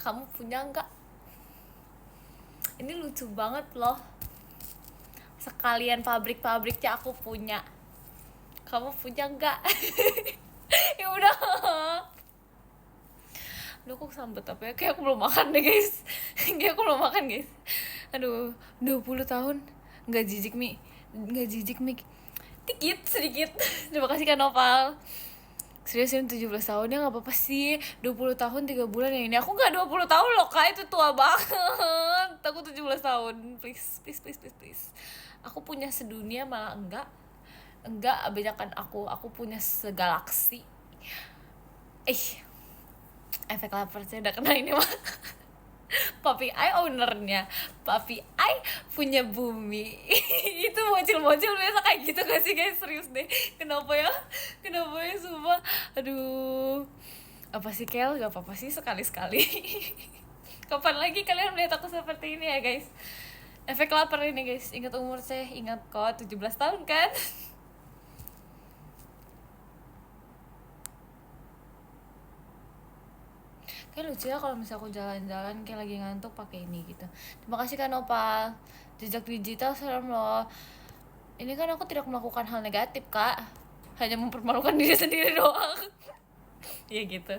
Kamu punya nggak? Ini lucu banget loh. Sekalian pabrik-pabriknya aku punya. Kamu punya nggak? Ya udah. Aduh, kok sambet apa ya? Kayak aku belum makan deh guys. Aduh, 20 tahun nggak jijik mi. Sedikit. Terima kasih Kak Noval. Serius ini 17 tahun ya, gak apa-apa sih. 20 tahun 3 bulan ya ini. Aku gak 20 tahun loh Kak, itu tua banget. Aku 17 tahun. Please. Aku punya sedunia malah enggak, banyakan aku punya segalaksi. Efek lapar saya udah kena ini mah. Papi I ownernya, Papi I punya bumi. Itu bocil-bocil biasa kayak gitu gak sih guys? Serius deh, kenapa ya sumpah. Aduh, apa sih Kel, gak apa-apa sih sekali-sekali. Kapan lagi kalian melihat aku seperti ini ya guys? Efek lapar ini guys. Ingat umur saya, ingat kok 17 tahun kan. Kayak lucu ya kalau misalnya aku jalan-jalan kayak lagi ngantuk pakai ini gitu. Terima kasih kan Opal. Jejak digital serem loh. Ini kan aku tidak melakukan hal negatif kak, hanya mempermalukan diri sendiri doang. Ya gitu.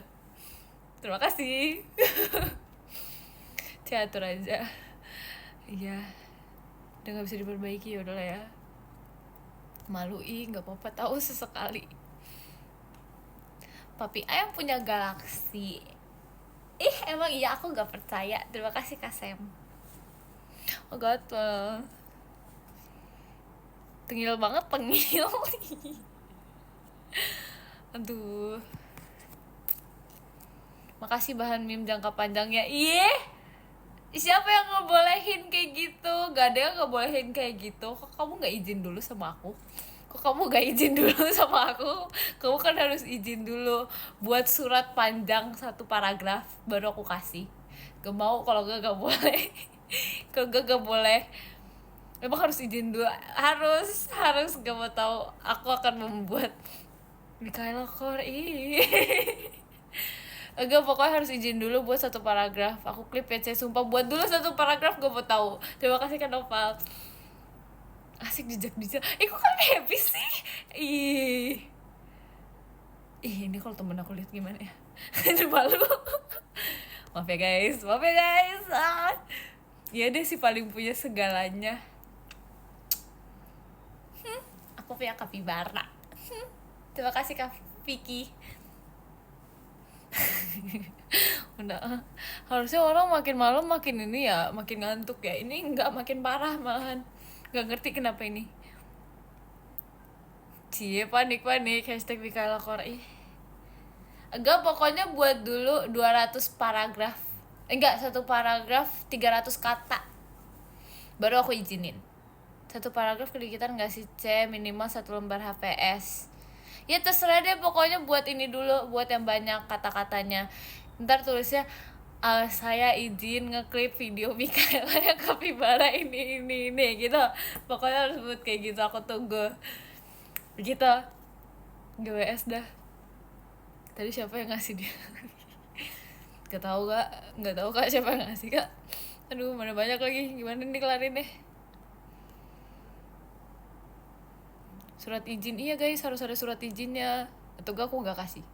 Terima kasih. Catur aja. Iya. Udah gak bisa diperbaiki, ya udahlah ya. Malu nggak apa-apa, tahu sesekali. Papi ayam punya galaksi. Emang iya, aku gak percaya. Terima kasih Kak Sam. Oh god, tengil banget, tengil. Aduh, makasih bahan meme jangka panjangnya. Siapa yang ngebolehin kayak gitu? Gak ada yang ngebolehin kayak gitu. Kok kamu gak izin dulu sama aku? Kamu kan harus izin dulu buat surat panjang 1 paragraf baru aku kasih. Gak mau, kalau gak boleh. Kalau gak boleh, emang harus izin dulu. Harus gak mau tahu. Aku akan membuat Mikaela Kor. Enggak, pokoknya harus izin dulu buat 1 paragraf. Aku klip ya, saya sumpah buat dulu 1 paragraf, gak mau tahu. Terima kasih kan Noval. Asik jejak digital. Kok kalian happy sih? Ini kalau temen aku lihat gimana ya? Jadi malu. Maaf ya guys. Ya deh, si paling punya segalanya. Aku punya kapibara. Terima kasih Kak Vicky. Udah, harusnya orang makin malam makin ini ya, makin ngantuk ya. Ini enggak, makin parah malahan. Gak ngerti kenapa ini. Cie, panik hashtag Mikaela Kor. Enggak, pokoknya buat dulu 200 paragraf. Enggak, 1 paragraf 300 kata baru aku izinin. 1 paragraf kedikitan gak sih C? Minimal 1 lembar HPS. Ya terserah deh, pokoknya buat ini dulu, buat yang banyak kata-katanya. Ntar tulisnya saya izin ngeklip video Mikaela yang kapibara ini gitu. Pokoknya harus buat kayak gitu, aku tunggu gitu. GWS dah. Tadi siapa yang ngasih dia? Gak tahu kak siapa yang ngasih kak. Aduh, mana banyak lagi, gimana nih kelarin deh. Surat izin, iya guys, harus ada surat izinnya. Atau gak, aku gak kasih.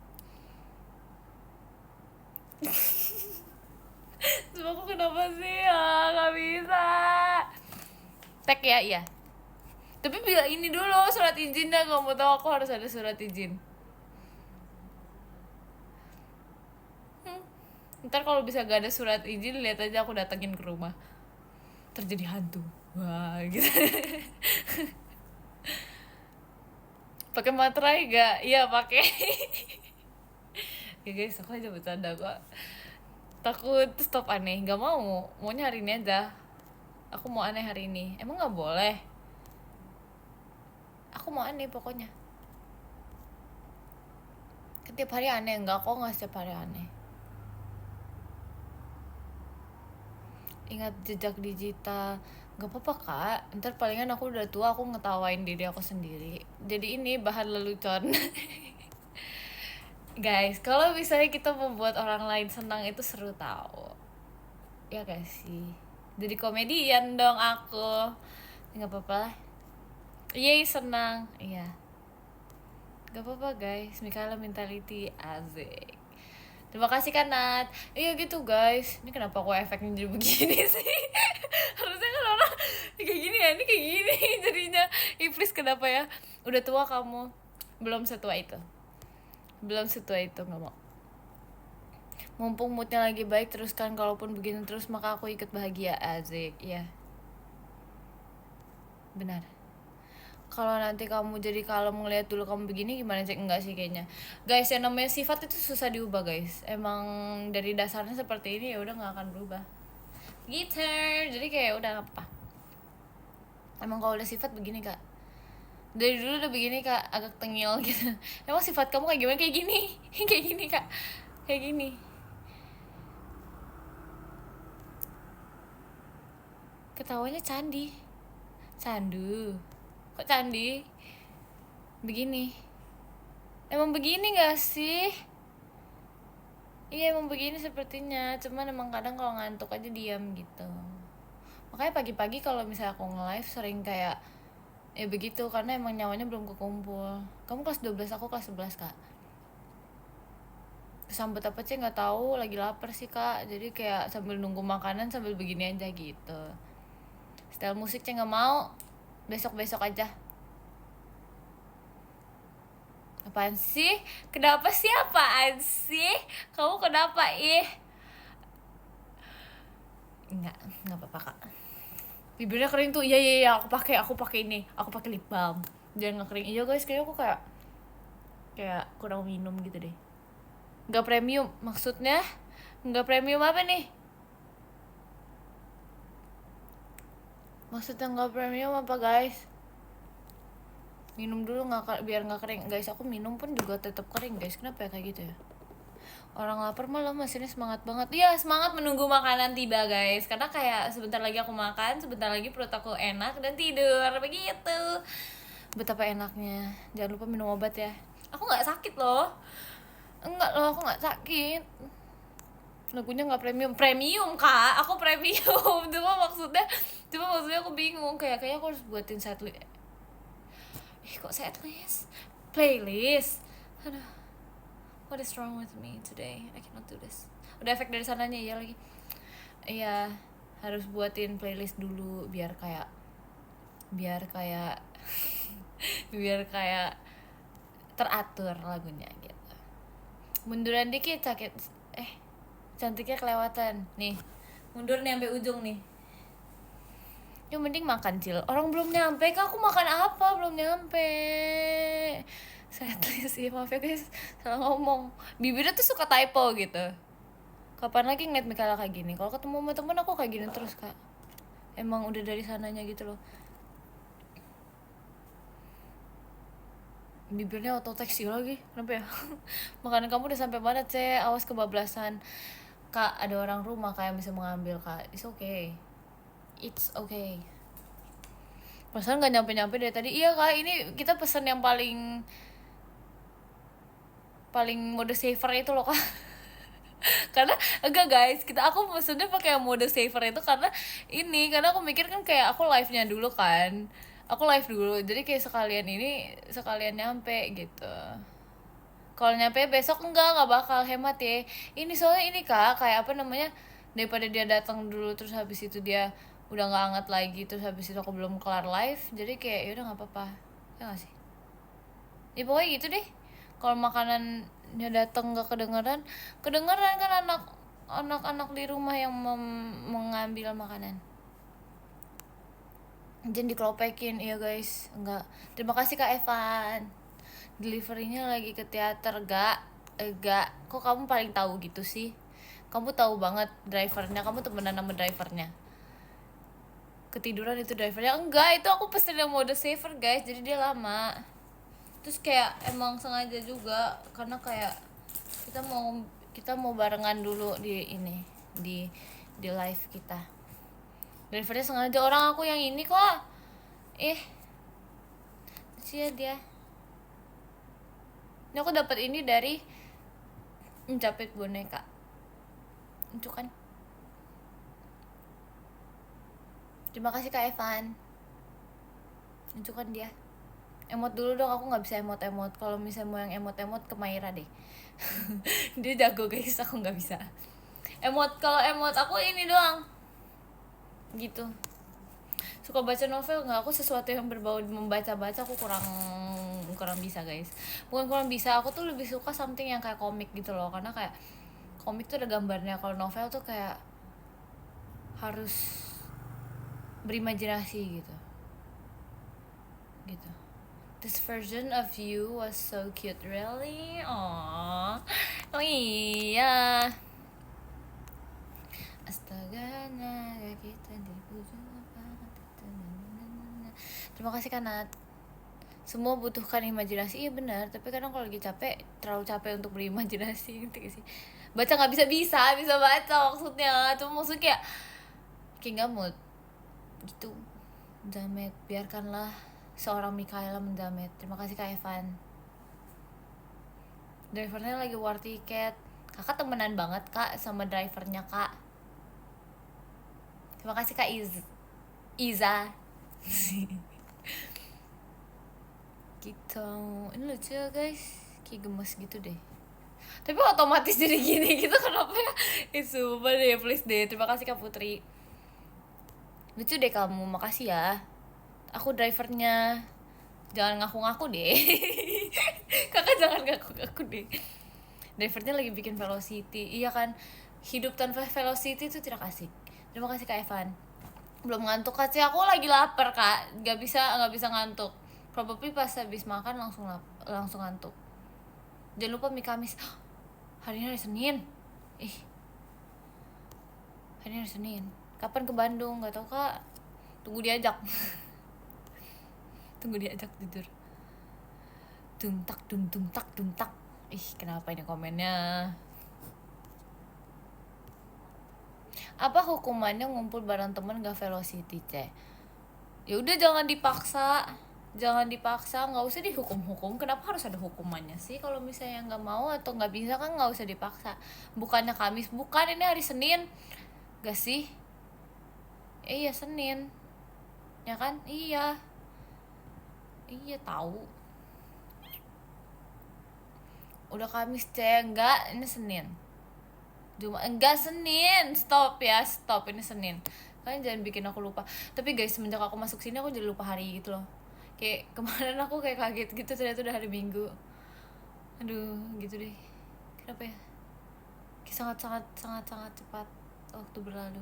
Cuma aku kenapa sih ya, gak bisa. Tag ya, iya. Tapi bila ini dulu surat izinnya, gak mau tahu, aku harus ada surat izin. Ntar kalau bisa gak ada surat izin, lihat aja aku datengin ke rumah. Terjadi hantu. Wah, gitu. Pakai materai gak? Iya, pakai. Ya guys, aku aja bercanda kok. Takut stop aneh, gak maunya hari ini aja. Aku mau aneh hari ini. Emang gak boleh? Aku mau aneh pokoknya. Setiap hari aneh, enggak kok, gak setiap hari aneh. Ingat jejak digital. Gak apa-apa kak, ntar palingan aku udah tua, aku ngetawain diri aku sendiri. Jadi ini bahan lelucon. Guys, kalau misalnya kita membuat orang lain senang, itu seru tau. Ya gak sih? Jadi komedian dong aku. Gak apa-apa lah. Yeay, senang. Iya. Gak apa-apa guys, Mikaela mentality asik. Terima kasih kan Nat. Iya gitu guys. Ini kenapa aku efeknya jadi begini sih? Harusnya kan orang kayak gini ya, ini kayak gini jadinya. Please, kenapa ya? Udah tua kamu. Belum setua itu, gak mau. Mumpung moodnya lagi baik, teruskan. Kalaupun begini terus, maka aku ikut bahagia. Asik, ya. Benar. Kalau nanti kamu jadi kalem ngeliat dulu kamu begini, gimana sih? Enggak sih kayaknya. Guys, yang namanya sifat itu susah diubah guys. Emang dari dasarnya seperti ini, ya udah nggak akan berubah. gitar. Jadi kayak udah apa, emang kalau udah sifat begini kak, dari dulu udah begini kak, agak tengil gitu. Emang sifat kamu kayak gimana? Kayak gini kayak gini kak, kayak gini. Ketawanya candi, candu, kok candi begini. Emang begini gak sih? Iya emang begini sepertinya, cuman emang kadang kalau ngantuk aja diam gitu. Makanya pagi-pagi kalau misalnya aku nge-live sering kayak ya begitu, karena emang nyawanya belum kekumpul. Kamu kelas 12, aku kelas 11 kak. Kesambet apa sih nggak tahu, lagi lapar sih kak, jadi kayak sambil nunggu makanan sambil begini aja gitu. Style musiknya nggak mau, besok-besok aja. Apaan sih? Kenapa sih? Apaan sih? Kamu kenapa ih? Enggak apa-apa kak. Bibirnya kering tuh. Iya, aku pakai ini. Aku pakai lip balm. Jangan nggak kering. Iya guys, kayaknya aku kayak kurang minum gitu deh. Nggak premium maksudnya? Nggak premium apa nih? Maksudnya nggak premium apa guys? Minum dulu nggak, biar nggak kering guys. Aku minum pun juga tetap kering guys. Kenapa ya kayak gitu ya? Orang lapar malah mesinnya semangat banget. Iya semangat menunggu makanan tiba guys, karena kayak sebentar lagi aku makan, sebentar lagi perut aku enak dan tidur begitu. Betapa enaknya. Jangan lupa minum obat ya. Aku nggak sakit loh. Enggak loh, aku nggak sakit. Lagunya nggak premium kak, aku premium. Cuma maksudnya aku bingung, kayaknya aku harus buatin setlist. Kok setlist? Playlist. Aduh, what is wrong with me today? I cannot do this. Udah efek dari sananya ya lagi. Iya, harus buatin playlist dulu biar kayak biar kayak teratur lagunya gitu. Munduran dikit sakit. Cantiknya kelewatan. Nih, mundur nih sampai ujung nih. Yang mending makan cil. Orang belum nyampe, kak aku makan apa? Belum nyampe. Setlist ya, maaf ya guys, salah ngomong. Bibirnya tuh suka typo gitu. Kapan lagi ngeliat Mikala kayak gini? Kalau ketemu sama temen aku kayak gini terus kak. Emang udah dari sananya gitu loh. Bibirnya ototeksi lagi, kenapa ya? Makanan kamu udah sampai mana cek? Awas kebablasan. Kak, ada orang rumah kayak bisa mengambil kak. It's okay. Perasaan nggak nyampe dari tadi. Iya kak, ini kita pesen yang paling mode saver itu loh kak. Karena enggak guys, aku maksudnya pakai mode saver itu karena aku mikir kan kayak aku live-nya dulu kan. Aku live dulu, jadi kayak sekalian nyampe gitu. Kalau nyampe besok nggak bakal hemat ya. Ini soalnya ini kak, kayak apa namanya, daripada dia datang dulu terus habis itu dia udah nggak hangat lagi, terus habis itu aku belum kelar live, jadi kayak ya udah nggak apa-apa ya nggak sih. Ya pokoknya gitu deh. Kalau makanannya datang nggak kedengeran kan anak-anak di rumah yang mengambil makanan. Jangan dikelopekin ya guys. Enggak. Terima kasih Kak Evan. Deliverynya lagi ke teater gak? Kok kamu paling tahu gitu sih? Kamu tahu banget drivernya, kamu temenan sama drivernya. Ketiduran itu drivernya. Enggak, itu aku pesen yang mode saver guys, jadi dia lama. Terus kayak emang sengaja juga karena kayak kita mau barengan dulu di live kita. Drivernya sengaja, orang aku yang ini kok. Sia dia. Ini aku dapat ini dari menjepit boneka. Itu kan. Terima kasih Kak Evan. Itu kan dia. Emot dulu dong, aku nggak bisa emot. Kalau misalnya mau yang emot ke Maira deh. Dia jago guys, aku nggak bisa. Kalau emot aku ini doang. Gitu. Suka baca novel nggak? Aku sesuatu yang berbau membaca-baca aku kurang bisa guys. Bukan kurang bisa, aku tuh lebih suka something yang kayak komik gitu loh, karena kayak komik tuh ada gambarnya. Kalau novel tuh kayak harus berimajinasi gitu. This version of you was so cute, really? Aww. Oh iya. Astaga, kita di ujung lapangan. Terima kasih Kanat. Semua butuhkan imajinasi, iya benar. Tapi kadang kalau lagi capek, terlalu capek untuk berimajinasi, gitu sih. Baca nggak bisa baca maksudnya. Cuma maksudnya kayak nggak mood gitu. Menjamet, biarkanlah seorang Mikaela menjamet. Terima kasih Kak Evan. Drivernya lagi war tiket. Kakak temenan banget Kak sama drivernya Kak. Terima kasih Kak Iza. Gitu. Ini lucu ya guys, kayak gemes gitu deh. Tapi otomatis jadi gini gitu kenapa ya? Sumpah deh, please deh. Terima kasih Kak Putri. Lucu deh kamu, makasih ya. Aku drivernya. Jangan ngaku-ngaku deh. Kakak jangan ngaku-ngaku deh. Drivernya lagi bikin velocity. Iya kan, hidup tanpa velocity itu tidak asik. Terima kasih Kak Evan. Belum ngantuk Kak, sih aku lagi lapar Kak. Gak bisa ngantuk. Probably pas habis makan langsung ngantuk. Jangan lupa mie Kamis. Hari ini hari Senin. Hari ini hari Senin. Kapan ke Bandung? Gak tau Kak. Tunggu diajak. Tunggu diajak jujur. Duntak. Kenapa ini komennya? Apa hukumannya ngumpul bareng temen gak velocity, Ceh? Ya udah jangan dipaksa, nggak usah dihukum. Kenapa harus ada hukumannya sih? Kalau misalnya nggak mau atau nggak bisa kan nggak usah dipaksa. Bukannya Kamis, bukan, ini hari Senin, gak sih? Iya Senin, ya kan? Iya tahu. Udah Kamis Ceh, enggak, ini Senin. Jumat, enggak Senin, stop, ini Senin. Kalian jangan bikin aku lupa. Tapi guys, semenjak aku masuk sini aku jadi lupa hari gitu loh. Kayak kemarin aku kayak kaget gitu, ternyata udah hari Minggu. Aduh, gitu deh. Kenapa ya? Kayak sangat cepat waktu berlalu.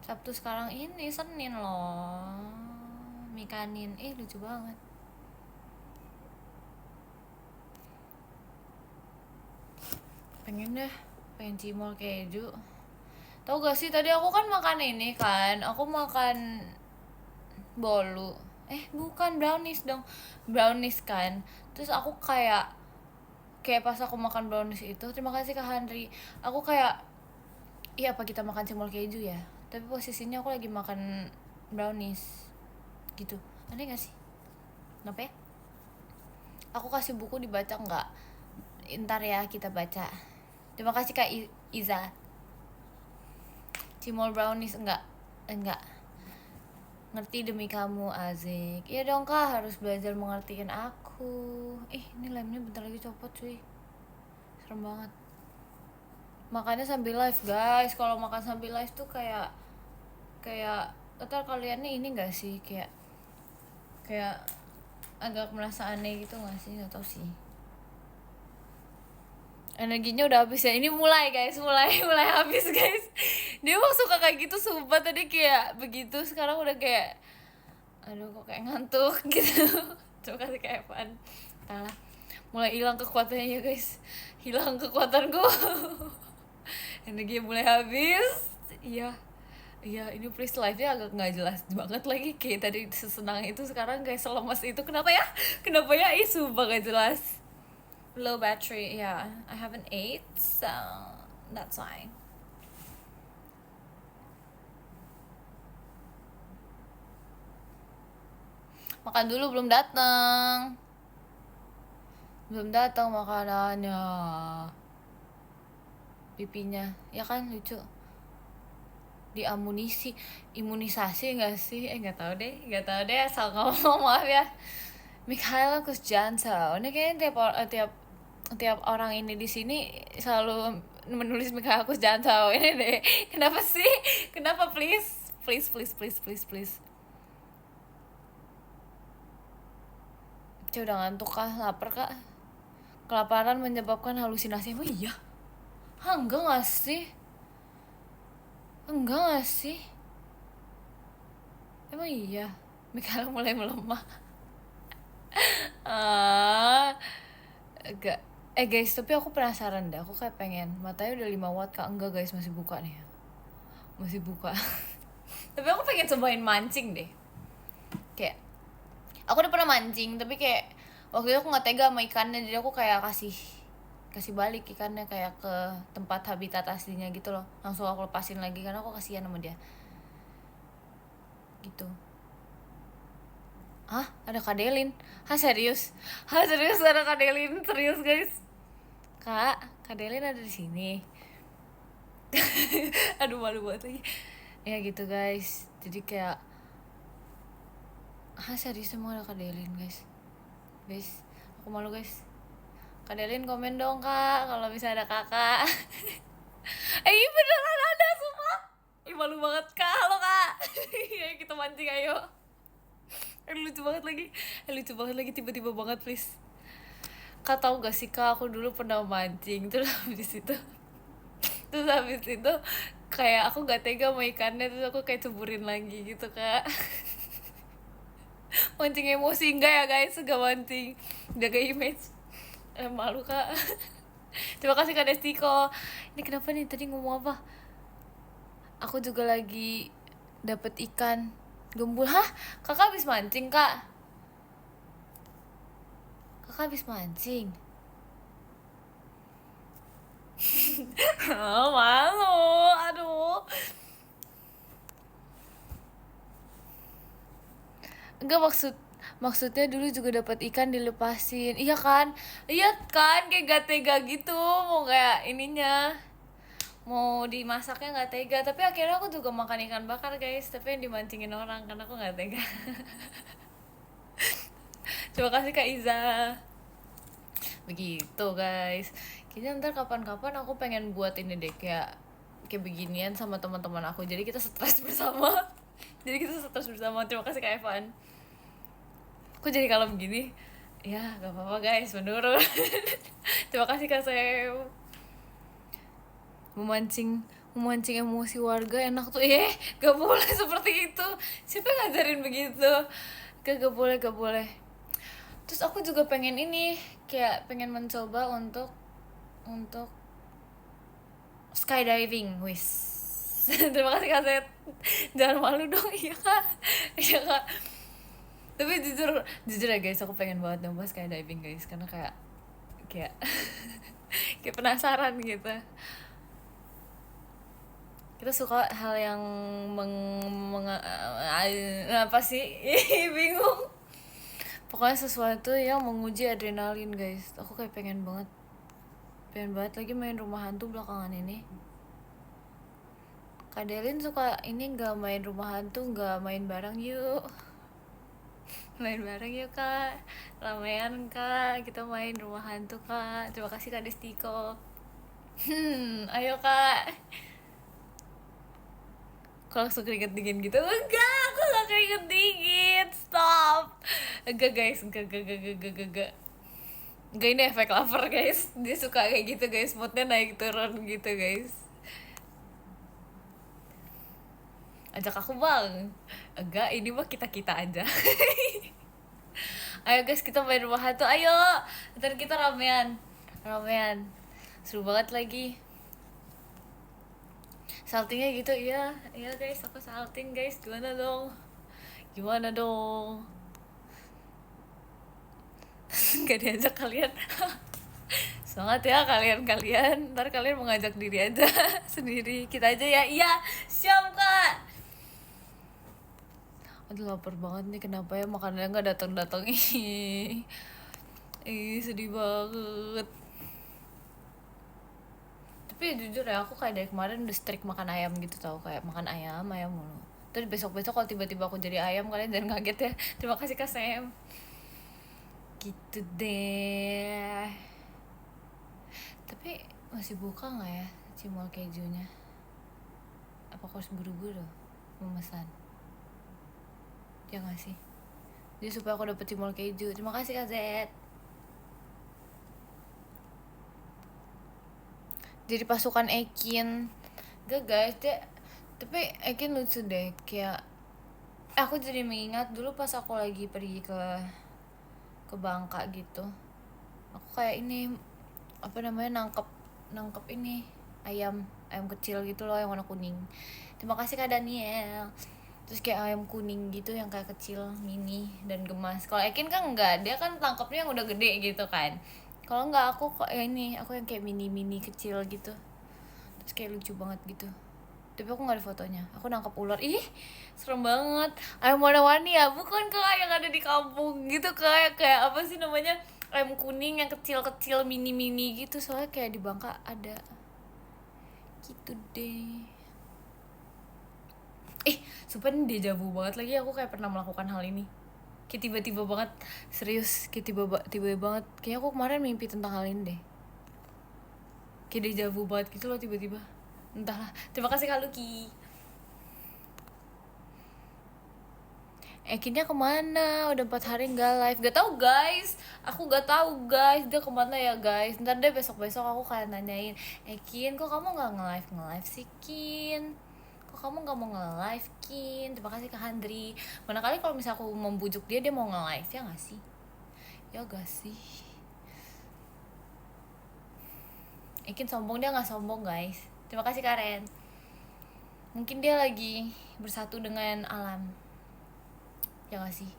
Sabtu sekarang ini Senin loh. Mikanin, lucu banget. Pengen cimol keju. Tau gak sih tadi aku kan makan ini kan, aku makan bolu. Bukan, brownies dong. Brownies kan. Terus aku kayak pas aku makan brownies itu, terima kasih Kak Henry. Aku kayak, iya apa kita makan cimol keju ya? Tapi posisinya aku lagi makan brownies gitu. Aneh gak sih? Kenapa ya? Aku kasih buku dibaca nggak? Ntar ya kita baca. Terima kasih Kak Iza. Cimol brownies enggak. Ngerti demi kamu, Azik. Iya dong Kak, harus belajar mengertiin aku. Ini lemnya bentar lagi copot cuy. Serem banget. Makannya sambil live guys. Kalau makan sambil live tuh kayak ntar kalian nih ini gak sih? Kayak agak merasa aneh gitu gak sih? Gak tau sih. Energinya udah habis ya. Ini mulai guys, mulai habis guys. Dia emang suka kayak gitu, sumpah. Tadi kayak begitu, sekarang udah kayak aduh kok kayak ngantuk gitu. Coba kasih kayak Evan. Entahlah, mulai hilang kekuatannya ya guys. Hilang kekuatanku. Energinya mulai habis. Iya, ini please live-nya agak nggak jelas banget lagi. Kayak tadi sesenang itu, sekarang kayak selemas itu. Kenapa ya? Sumpah gak jelas. Low battery, yeah. I haven't ate, so that's why. Makan dulu, belum datang makanannya. Pipinya, ya kan lucu. Imunisasi nggak sih? Nggak tahu deh, asal ngomong, maaf ya. Mikaela Kusjanto, ini kayaknya tiap orang ini di sini selalu menulis Mikaela Kusjanto ini deh. Kenapa sih? Kenapa please? Cuk, udah ngantuk kah? Lapar kah? Kelaparan menyebabkan halusinasi. Emang iya? Enggak gak sih? Emang iya? Mikaela mulai melemah. Enggak. Guys, tapi aku penasaran deh, aku kayak pengen. Matanya udah 5 watt kak, enggak guys, masih buka nih. Masih buka. Tapi aku pengen cobain mancing deh. Kayak aku udah pernah mancing, tapi kayak waktu itu aku nggak tega sama ikannya, jadi aku kayak kasih balik ikannya kayak ke tempat habitat aslinya gitu loh. Langsung aku lepasin lagi karena aku kasihan sama dia. Gitu. Hah? Ada Kadelin? Hah serius? Hah serius ada Kadelin? Serius guys? Kak, Kadelin ada di sini. Aduh malu banget lagi. Ya gitu guys. Jadi kayak serius emang ada Kadelin guys. Guys, aku malu guys. Kadelin komen dong kak kalau bisa ada kakak. Beneran ada sumpah. Malu banget kak. Halo kak. Ya kita mancing ayo. Lucu banget lagi tiba-tiba banget please. Kak tahu gak sih kak, aku dulu pernah mancing terus habis itu kayak aku gak tega sama ikannya, terus aku kayak ceburin lagi gitu kak. Mancing emosi enggak ya guys, gak mancing, jaga image. Malu kak. Terima kasih kak Destiko. Ini kenapa nih tadi ngomong apa? Aku juga lagi dapet ikan gembul. Hah? Kakak habis mancing kak? Kakak habis mancing? Oh, malu. Aduh. Enggak, maksudnya dulu juga dapat ikan dilepasin. Iya kan? Kayak gak tega gitu. Mau kayak ininya, mau dimasaknya gak tega. Tapi akhirnya aku juga makan ikan bakar guys, tapi yang dimancingin orang karena aku gak tega. Terima kasih Kak Iza. Begitu guys. Kayaknya ntar kapan-kapan aku pengen buat ini deh, kayak beginian sama teman-teman aku. Jadi kita stres bersama. Terima kasih Kak Evan. Aku jadi kalau begini, ya gak apa-apa guys, menurut. Terima kasih Kak Sem. Memancing emosi warga enak tuh. Gak boleh seperti itu. Siapa yang ngajarin begitu? Gak boleh. Terus aku juga pengen ini, kayak pengen mencoba untuk skydiving, wis. Terima kasih Kak Zed. Jangan malu dong. Iya kak. Tapi jujur ya guys, aku pengen banget nyoba skydiving guys, karena kayak kayak penasaran gitu. Kita suka hal yang apa sih? Bingung. Pokoknya sesuatu yang menguji adrenalin guys. Aku kayak pengen banget lagi main rumah hantu belakangan ini. Kadelin suka ini, gak main rumah hantu, gak main bareng yuk. Main bareng yuk kak, ramean kak, kita main rumah hantu kak. Terima kasih Kak Destiko. Ayo kak. Kok langsung keringet dingin gitu? Enggak, aku gak keringet dingin. Stop. Enggak guys, enggak. Enggak, ini efek lover guys. Dia suka kayak gitu guys, moodnya naik turun gitu guys. Ajak aku bang. Enggak, ini mah kita aja. Ayo guys, kita main rumah hantu, ayo. Ntar kita ramean. Seru banget lagi. Saltingnya gitu, iya guys, aku salting guys. Gimana dong? Gak diajak kalian. Semangat ya kalian. Ntar kalian mengajak diri aja. Sendiri, kita aja ya. Iya, siap kak. Aduh lapar banget nih, kenapa ya makanannya gak datang. Sedih banget. Tapi jujur ya, aku kayak dari kemarin udah strict makan ayam gitu tau. Kayak makan ayam mulu. Terus besok kalau tiba-tiba aku jadi ayam, kalian jangan kaget ya. Terima kasih Kak Sam. Gitu deh. Tapi masih buka gak ya cimol kejunya? Apa aku harus buru-buru memesan? Ya gak sih? Jadi supaya aku dapet cimol keju. Terima kasih Kak Z. Jadi pasukan Ekin. Gak guys, tapi Ekin lucu deh. Kayak aku jadi mengingat dulu pas aku lagi pergi ke Bangka gitu. Aku kayak ini apa namanya, nangkep ini ayam kecil gitu loh yang warna kuning. Terima kasih Kak Daniel. Terus kayak ayam kuning gitu yang kayak kecil, mini dan gemas. Kalau Ekin kan enggak, dia kan tangkapnya yang udah gede gitu kan. Kalau enggak, aku kok ini, aku yang kayak mini kecil gitu. Terus kayak lucu banget gitu. Tapi aku nggak ada fotonya. Aku nangkap ular. Ih, serem banget. Ayam warna-warni ya, bukan kayak yang ada di kampung gitu, kayak apa sih namanya? Ayam kuning yang kecil-kecil mini gitu. Soalnya kayak di Bangka ada. Gitu deh. Sumpah ini dejavu banget lagi, aku kayak pernah melakukan hal ini. Kayak tiba-tiba banget, serius, kayak tiba banget. Kayaknya aku kemarin mimpi tentang hal ini deh. Kayak dejavu banget gitu loh tiba-tiba. Entahlah. Terima kasih Kak Lucky. Ekinnya kemana? Udah 4 hari nggak live. Gak tau guys. Aku gak tahu guys. Dia kemana ya guys? Ntar deh besok-besok aku kayak nanyain. Ekin, kok kamu nggak nge-live sih Kin? Kok kamu nggak mau nge-live Kin? Terima kasih Kak Handri. Mana kali kalau misalnya aku membujuk dia mau nge-live, ya nggak sih? Ya gak sih? Ekin sombong, dia nggak sombong guys. Terima kasih Karen. Mungkin dia lagi bersatu dengan alam. Ya gak sih?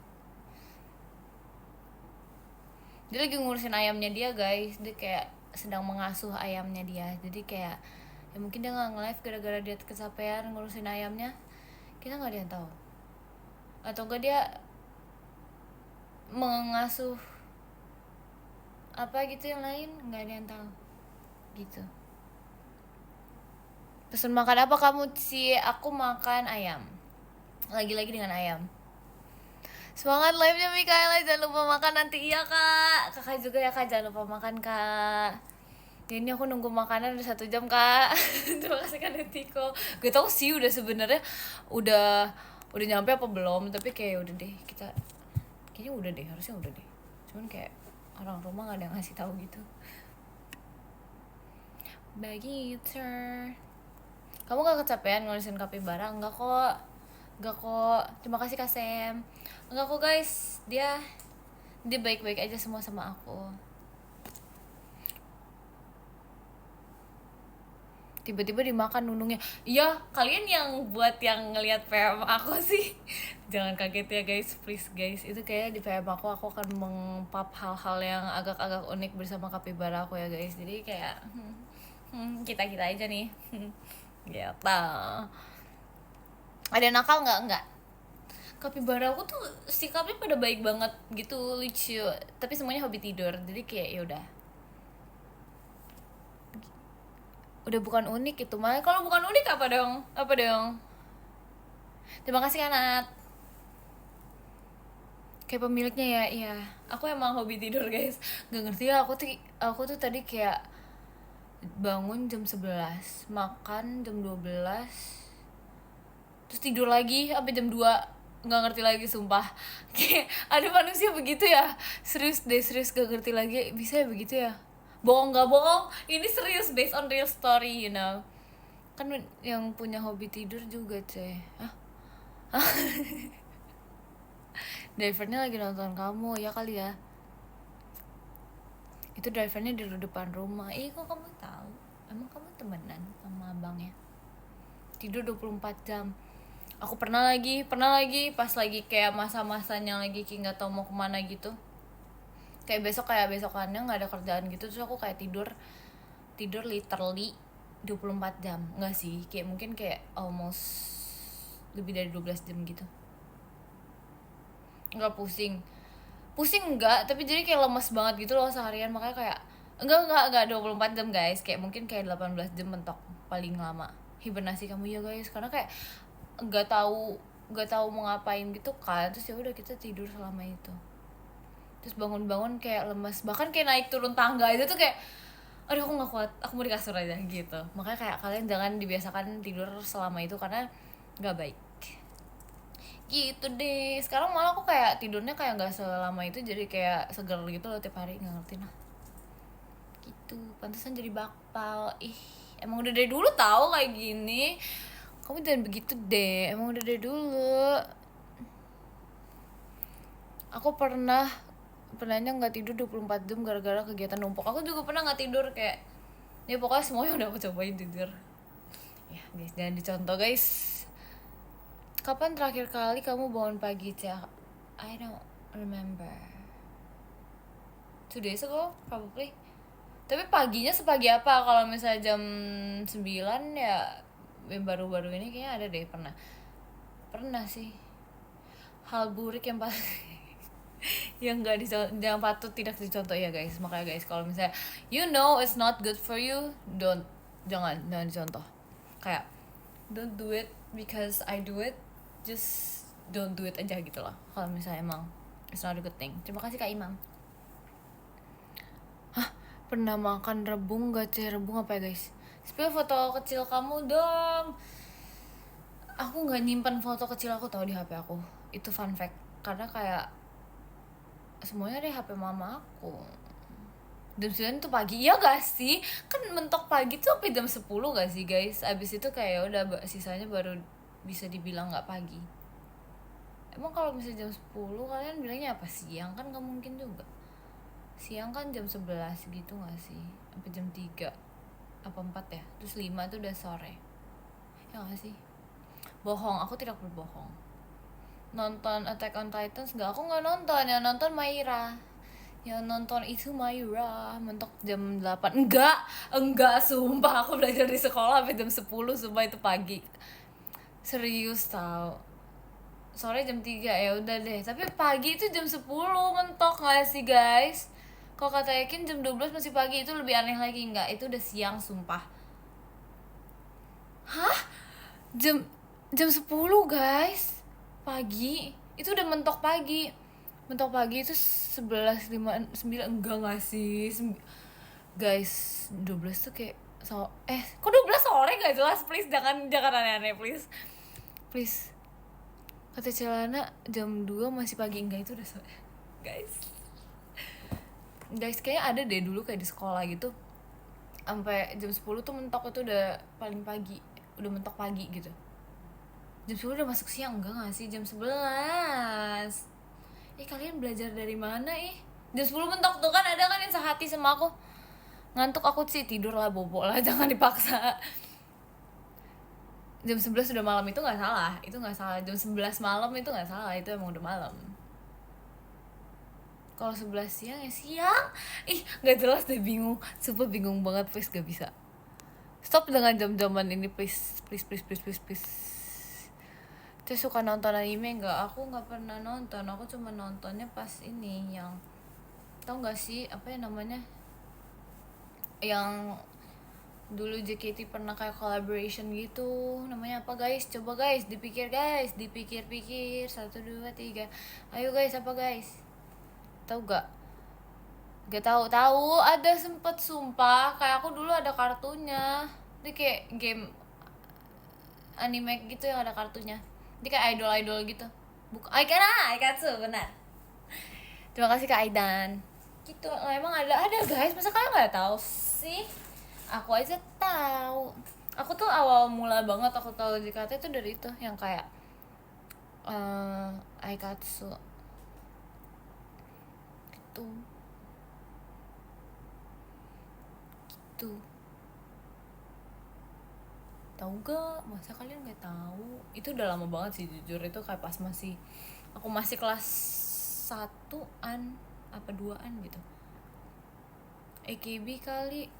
Dia lagi ngurusin ayamnya dia guys. Dia kayak sedang mengasuh ayamnya dia. Jadi kayak ya mungkin dia gak nge-live gara-gara dia kecapean ngurusin ayamnya. Kita gak ada yang tahu. Atau enggak dia mengasuh apa gitu yang lain, gak ada yang tahu. Gitu. Pesan makan apa kamu sih? Aku makan ayam. Lagi-lagi dengan ayam. Semangat live-nya Mikaela, jangan lupa makan nanti. Iya Kak. Kakak juga ya Kak, jangan lupa makan Kak. Ini aku nunggu makanan udah 1 jam Kak. Terima kasih Kak Netiko. Gue tau sih udah sebenarnya udah nyampe apa belum, tapi kayak udah deh, kita kayaknya udah deh, harusnya udah deh. Cuman kayak orang rumah gak ada yang ngasih tahu gitu. Begitu. Kamu gak kecapean ngurusin kapibara? Enggak kok. Terima kasih Kak Sam. Enggak kok guys. Dia baik-baik aja semua sama aku. Tiba-tiba dimakan nunungnya. Iya, kalian yang buat yang ngelihat PM aku sih jangan kaget ya guys, please guys. Itu kayak di PM aku akan mengpap hal-hal yang agak-agak unik bersama kapibara aku ya guys. Jadi kayak kita aja nih. Gitu. Ada nakal nggak? Kapibara aku tuh sikapnya pada baik banget gitu, lucu. Tapi semuanya hobi tidur. Jadi kayak yaudah. Udah bukan unik itu mah. Kalau bukan unik apa dong? Terima kasih Kanat. Kayak pemiliknya ya, iya. Aku emang hobi tidur guys. Gak ngerti ya, aku tuh tadi kayak bangun jam 11, makan jam 12, terus tidur lagi sampai jam 2. Nggak ngerti lagi sumpah. Kayak ada manusia begitu ya. Serius gak ngerti lagi. Bisa ya begitu ya? Bohong gak bohong, ini serius, based on real story, you know. Kan yang punya hobi tidur juga cuy. Drivernya lagi nonton kamu, ya kali ya. Itu drivernya di depan rumah. Kok kamu tahu? Emang kamu temenan sama abangnya? Tidur 24 jam. Aku pernah lagi pas lagi kayak masa-masanya lagi kayak nggak tahu mau kemana gitu. Kayak besokannya nggak ada kerjaan gitu, terus aku kayak tidur literally 24 jam. Nggak sih, kayak mungkin kayak almost lebih dari 12 jam gitu. Nggak pusing enggak, tapi jadi kayak lemes banget gitu loh seharian. Makanya kayak enggak 24 jam guys, kayak mungkin kayak 18 jam mentok paling lama hibernasi kamu ya guys, karena kayak nggak tahu mau ngapain gitu kan. Terus ya udah kita tidur selama itu, terus bangun kayak lemes, bahkan kayak naik turun tangga itu tuh kayak aduh aku nggak kuat, aku mau di kasur aja gitu. Makanya kayak kalian jangan dibiasakan tidur selama itu karena nggak baik gitu deh. Sekarang malah aku kayak tidurnya kayak nggak selama itu, jadi kayak seger gitu loh tiap hari. Nggak ngerti lah gitu. Pantesan jadi bakpal. Emang udah dari dulu tahu kayak gini. Kamu jangan begitu deh, emang udah dari dulu. Aku pernah pernahnya nggak tidur 24 jam gara-gara kegiatan numpuk. Aku juga pernah nggak tidur kayak, ya pokoknya semuanya udah aku cobain tidur. Ya guys, jangan dicontoh guys. Kapan terakhir kali kamu bangun pagi, Cak? I don't remember. 2 days ago probably. Tapi paginya sepagi apa? Kalau misalnya jam 9 ya baru-baru ini kayaknya ada deh, pernah sih. Hal buruk yang pas yang nggak yang patut tidak dicontoh ya guys. Makanya guys, kalau misalnya you know it's not good for you, jangan dicontoh. Kayak don't do it because I do it, just don't do it aja gitu loh. Kalau misalnya emang it's not a good thing. Terima kasih Kak Imam. Pernah makan rebung gak? Rebung apa ya guys? Spill foto kecil kamu dong. Aku gak nyimpan foto kecil aku tau di HP aku. Itu fun fact. Karena kayak semuanya ada di HP mama aku. Jam 9 tuh pagi. Iya gak sih? Kan mentok pagi tuh sampai jam 10 gak sih guys? Abis itu kayak udah sisanya baru bisa dibilang gak pagi. Emang kalau misalnya jam 10 kalian bilangnya apa? Siang kan gak mungkin juga. Siang kan jam 11 gitu gak sih? Sampai jam 3 apa 4 ya? Terus 5 itu udah sore. Ya gak sih? Bohong, aku tidak berbohong. Nonton Attack on Titans gak? Aku gak nonton, yang nonton Maira. Yang nonton itu Maira. Mentok jam 8. Enggak, sumpah aku belajar di sekolah sampai jam 10. Sumpah itu pagi. Serius tau. Sore jam 3 ya udah deh. Tapi pagi itu jam 10 mentok gak sih guys? Kalau kata Yakin jam 12 masih pagi, itu lebih aneh lagi. Enggak, itu udah siang sumpah. Hah? Jam 10 guys, pagi itu udah mentok pagi. Mentok pagi itu 11.59. Enggak gak sih guys, 12 tuh kayak kok 12 sore gak jelas. Please jangan aneh-aneh please. Kata Celana jam 2 masih pagi. Enggak, itu udah sore guys, kayaknya ada deh dulu kayak di sekolah gitu sampai jam 10 tuh mentok, itu udah paling pagi, udah mentok pagi gitu. Jam 10 udah masuk siang. Enggak gak sih? Jam 11. Kalian belajar dari mana Jam 10 mentok tuh kan, ada kan yang sehati sama aku. Ngantuk aku sih tidur lah, bobo lah, jangan dipaksa. Jam 11 udah malam itu gak salah. Itu gak salah. Jam 11 malam itu gak salah. Itu emang udah malam. Kalau 11 siang ya siang. Gak jelas deh, bingung. Sumpah bingung banget, please gak bisa. Stop dengan jam-jaman ini, please. Terus suka nonton anime gak? Aku gak pernah nonton. Aku cuma nontonnya pas ini yang, tau gak sih apa ya namanya, yang dulu JKT pernah kayak collaboration gitu. Namanya apa guys? Coba guys, dipikir-pikir. 1, 2, 3. Ayo guys, apa guys? Tahu gak? Gak tahu ada sempet sumpah. Kayak aku dulu ada kartunya. Dia kayak game anime gitu yang ada kartunya. Dia kayak idol gitu. Aikatsu, benar. Terima kasih Kak Aidan. Gitu. Emang ada guys. Masa kalian nggak tahu sih? Aku aja tahu. Aku tuh awal mula banget aku tahu JKT itu dari itu yang kayak Aikatsu. Gitu. Tahu gak? Masa kalian nggak tahu? Itu udah lama banget sih jujur. Itu kayak pas aku masih kelas 1-an apa 2-an gitu. AKB kali.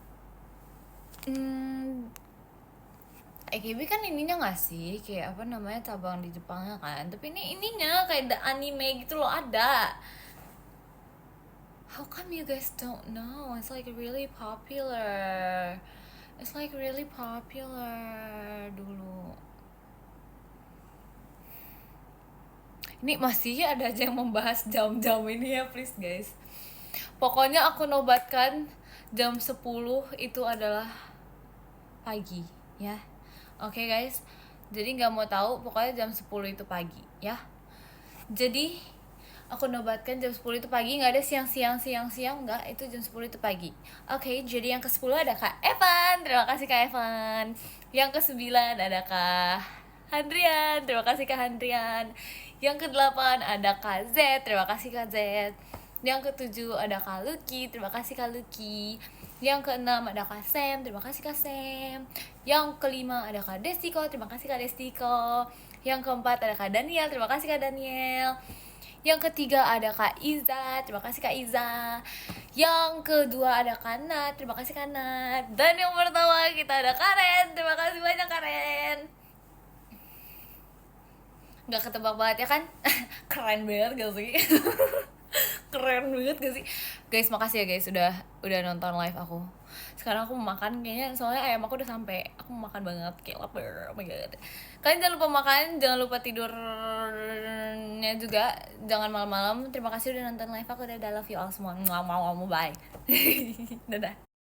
AKB kan ininya nggak sih kayak apa namanya, cabang di Jepangnya kan. Tapi ini ininya kayak the anime gitu loh, ada. How come you guys don't know? It's like really popular. Dulu. Ini masih ada aja yang membahas jam-jam ini ya, please guys. Pokoknya aku nobatkan jam 10 itu adalah pagi ya. Oke guys. Jadi gak mau tahu, pokoknya jam 10 itu pagi ya. Jadi aku nobatkan jam 10 itu pagi, gak ada siang, enggak, itu jam 10 itu pagi. Oke, jadi yang ke-10 ada Kak Evan. Terima kasih Kak Evan. Yang ke-9 ada Kak Handrian. Terima kasih Kak Handrian. Yang ke-8 ada Kak Z. Terima kasih Kak Z. Yang ketujuh ada Kak Lucky, terima kasih Kak Lucky. Yang keenam ada Kak Sam, terima kasih Kak Sam. Yang kelima ada Kak Destiko, terima kasih Kak Destiko. Yang keempat ada Kak Daniel, terima kasih Kak Daniel. Yang ketiga ada Kak Iza, terima kasih Kak Iza. Yang kedua ada Kak Nat, terima kasih Kak Nat. Dan yang pertama kita ada Karen, terima kasih banyak Karen. Gak ketebak banget ya kan? Keren banget gak sih? Keren banget gak sih? Guys, makasih ya guys udah nonton live aku. Sekarang aku mau makan kayaknya, soalnya ayam aku udah sampai. Aku mau makan banget, kayak lapar. Oh my god. Kalian jangan lupa makan, jangan lupa tidurnya juga, jangan malam-malam. Terima kasih udah nonton live aku, udah love you all semua. Mau bye. Dadah.